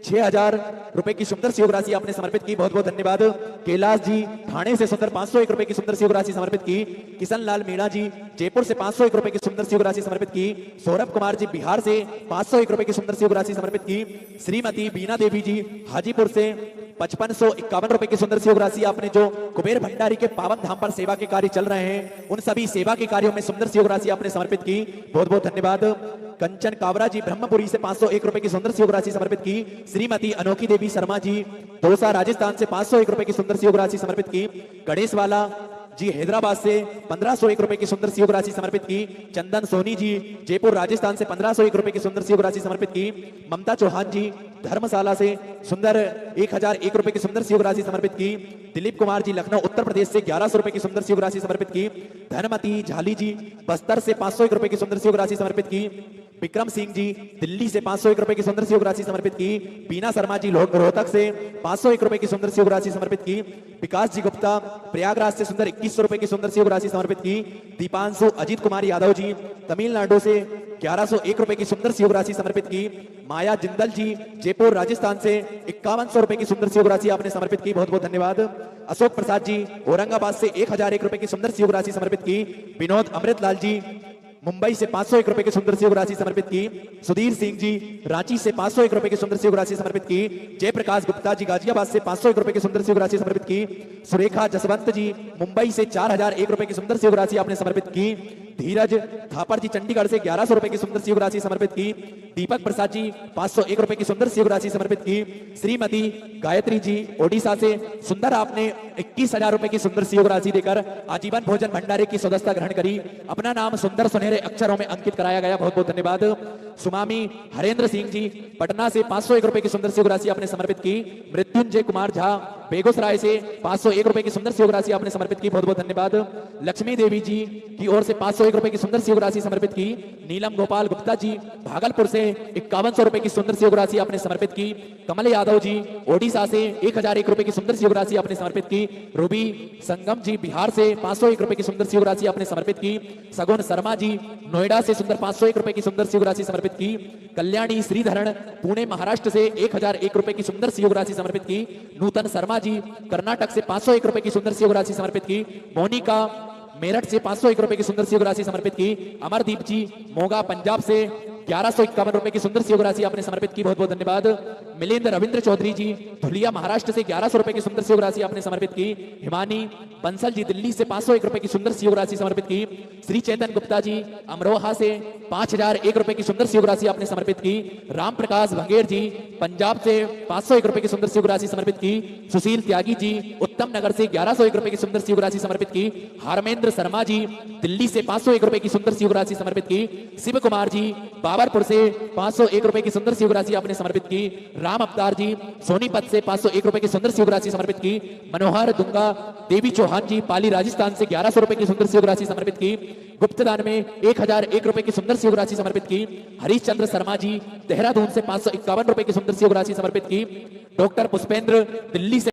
6000 रुपए की सुंदर सी योग राशि आपने समर्पित की, बहुत बहुत धन्यवाद। कैलाश जी ठाणे से सुंदर 501 रुपए की सुंदर सी योग राशि समर्पित की। किशन लाल मीणा जी जयपुर से 501 रुपए की सुंदर सी योग राशि समर्पित की। सौरभ कुमार जी बिहार से 501 रुपए की सुंदर सी योग राशि समर्पित की। श्रीमती बीना देवी जी हाजीपुर से 5551 रुपए की सुंदर सी योग राशि आपने, जो कुबेर भंडारी के पावन धाम पर सेवा के कार्य चल रहे हैं, उन सभी सेवा के कार्यों में सुंदर सी योग राशि आपने समर्पित की, बहुत बहुत धन्यवाद। कंचन कावरा जी ब्रह्मपुरी से 501 रुपए की सुंदर सी योग राशि समर्पित की। श्रीमती अनोखी देवी शर्मा जी दौसा राजस्थान से 501 रुपए की सुंदर सी योग राशि समर्पित की। गणेश वाला जी हैदराबाद से 1501 रुपए की सुंदर सी योग राशि समर्पित की। चंदन सोनी जी जयपुर राजस्थान से 1501 रुपए की सुंदर सी योग राशि समर्पित की। ममता चौहान जी धर्मशाला से सुंदर 1001 रुपए की सुंदर सी योग राशि समर्पित की। दिलीप कुमार जी लखनऊ उत्तर प्रदेश से 1100 रुपए की सुंदर सी योग राशि समर्पित की। धनमती झाली जी बस्तर से 501 रुपए की सुंदर सी योग राशि समर्पित की। विक्रम सिंह जी दिल्ली से 501 रुपए की सुंदर सी योग राशि समर्पित की। बीना शर्मा जी रोहतक से 501 रुपए की सुंदर सी योग राशि समर्पित की। विकास जी गुप्ता प्रयागराज से सुंदर 2100 रुपए की सुंदर सी योग राशि समर्पित की। दीपांशु अजीत कुमार यादव जी तमिलनाडु से 1101 रुपए की सुंदर सी योग राशि समर्पित की। माया जिंदल जी जयपुर राजस्थान से 5100 रुपए की सुंदर सी योग राशि आपने समर्पित की, बहुत बहुत धन्यवाद। अशोक प्रसाद जी औरंगाबाद से 1001 रुपए की सुंदर सी योग राशि समर्पित की। विनोद अमृतलाल जी मुंबई से 501 रुपए की सुंदर सी योग राशि समर्पित की। सुधीर सिंह जी रांची से 501 रुपए की सुंदर सी योग राशि समर्पित की। जयप्रकाश गुप्ता जी गाजियाबाद से 501 रुपए की सुंदर सी योग राशि समर्पित की। सुरेखा जसवंत जी मुंबई से 4001 रुपए की सुंदर सी योग राशि आपने समर्पित की। धीरज थापर जी चंडीगढ़ से 1100 रुपए की सुंदर सी योग राशि समर्पित की। दीपक प्रसाद जी 501 रुपए की सुंदर सी योग राशि समर्पित की। श्रीमती गायत्री जी ओडिशा से सुंदर आपने 21000 रुपए की सुंदर सी योग राशि देकर आजीवन भोजन भंडारे की सदस्यता ग्रहण करी। अपना नाम सुंदर सुनहरे अक्षरों में अंकित कराया गया, बहुत बहुत धन्यवाद। सुमामी हरेंद्र सिंह जी पटना से 501 रुपए की सुंदर सी योग राशि आपने समर्पित की। मृत्युंजय कुमार झा बेगूसराय से 501 रुपए की सुंदर सी योग राशि आपने समर्पित की, बहुत बहुत धन्यवाद। लक्ष्मी देवी जी की ओर से 501 रुपए की सुंदर सी योग राशि समर्पित की। नीलम गोपाल गुप्ता जी भागलपुर से 5100 रुपए की सुंदर सी योग राशि आपने समर्पित की। कमल यादव जी ओडिशा से 1001 रुपए की सुंदर सी योग राशि आपने समर्पित की। रूबी संगम जी बिहार से 501 रुपए की सुंदर सी योग राशि आपने समर्पित की। सगुन शर्मा जी नोएडा से सुंदर 501 रुपए की सुंदर सी योग राशि समर्पित की। कल्याणी श्रीधरण पुणे महाराष्ट्र से 1001 रुपए की सुंदर सी योग राशि समर्पित की। नूतन शर्मा जी कर्नाटक से 501 रुपए की सुंदर सी योग राशि समर्पित की। मोनिका मेरठ से 501 रुपए की सुंदर सी योग राशि समर्पित की। अमरदीप जी मोगा पंजाब से 1151 रुपए की सुंदर सी योग राशि आपने समर्पित की, बहुत बहुत धन्यवाद। मिलिंद रविंद्र चौधरी जी धुलिया महाराष्ट्र से 1100 रुपए की सुंदर सी योग राशि आपने समर्पित की। हिमानी बंसल जी दिल्ली से 501 रुपए की सुंदर सी योग राशि समर्पित की। श्री चेतन गुप्ता जी अमरोहा से 5001 रुपए की सुंदर सी योग राशि आपने समर्पित की। राम प्रकाश भंगेर जी पंजाब से 501 रुपए की सुंदर सी योग राशि समर्पित की। सुशील त्यागी जी उत्तर उत्तम नगर से 1101 रुपए की सुंदर सी योग राशि समर्पित की। हरमेंद्र शर्मा जी दिल्ली से 501 रुपए की सुंदर सी योग राशि समर्पित की। शिव कुमार जी बाबरपुर से 501 रुपए की सुंदर सी योग राशि आपने समर्पित की। राम अवतार जी सोनीपत से 501 रुपए की सुंदर सी योग राशि समर्पित की। मनोहर दुंगा देवी चौहान जी पाली राजस्थान से 1100 रुपए की सुंदर सी योग राशि समर्पित की। गुप्तदान में 1001 रुपए की सुंदर सी योग राशि समर्पित की। हरीशचंद्र शर्मा जी देहरादून से 551 रुपए की सुंदर सी योग राशि समर्पित की। डॉक्टर पुष्पेंद्र दिल्ली से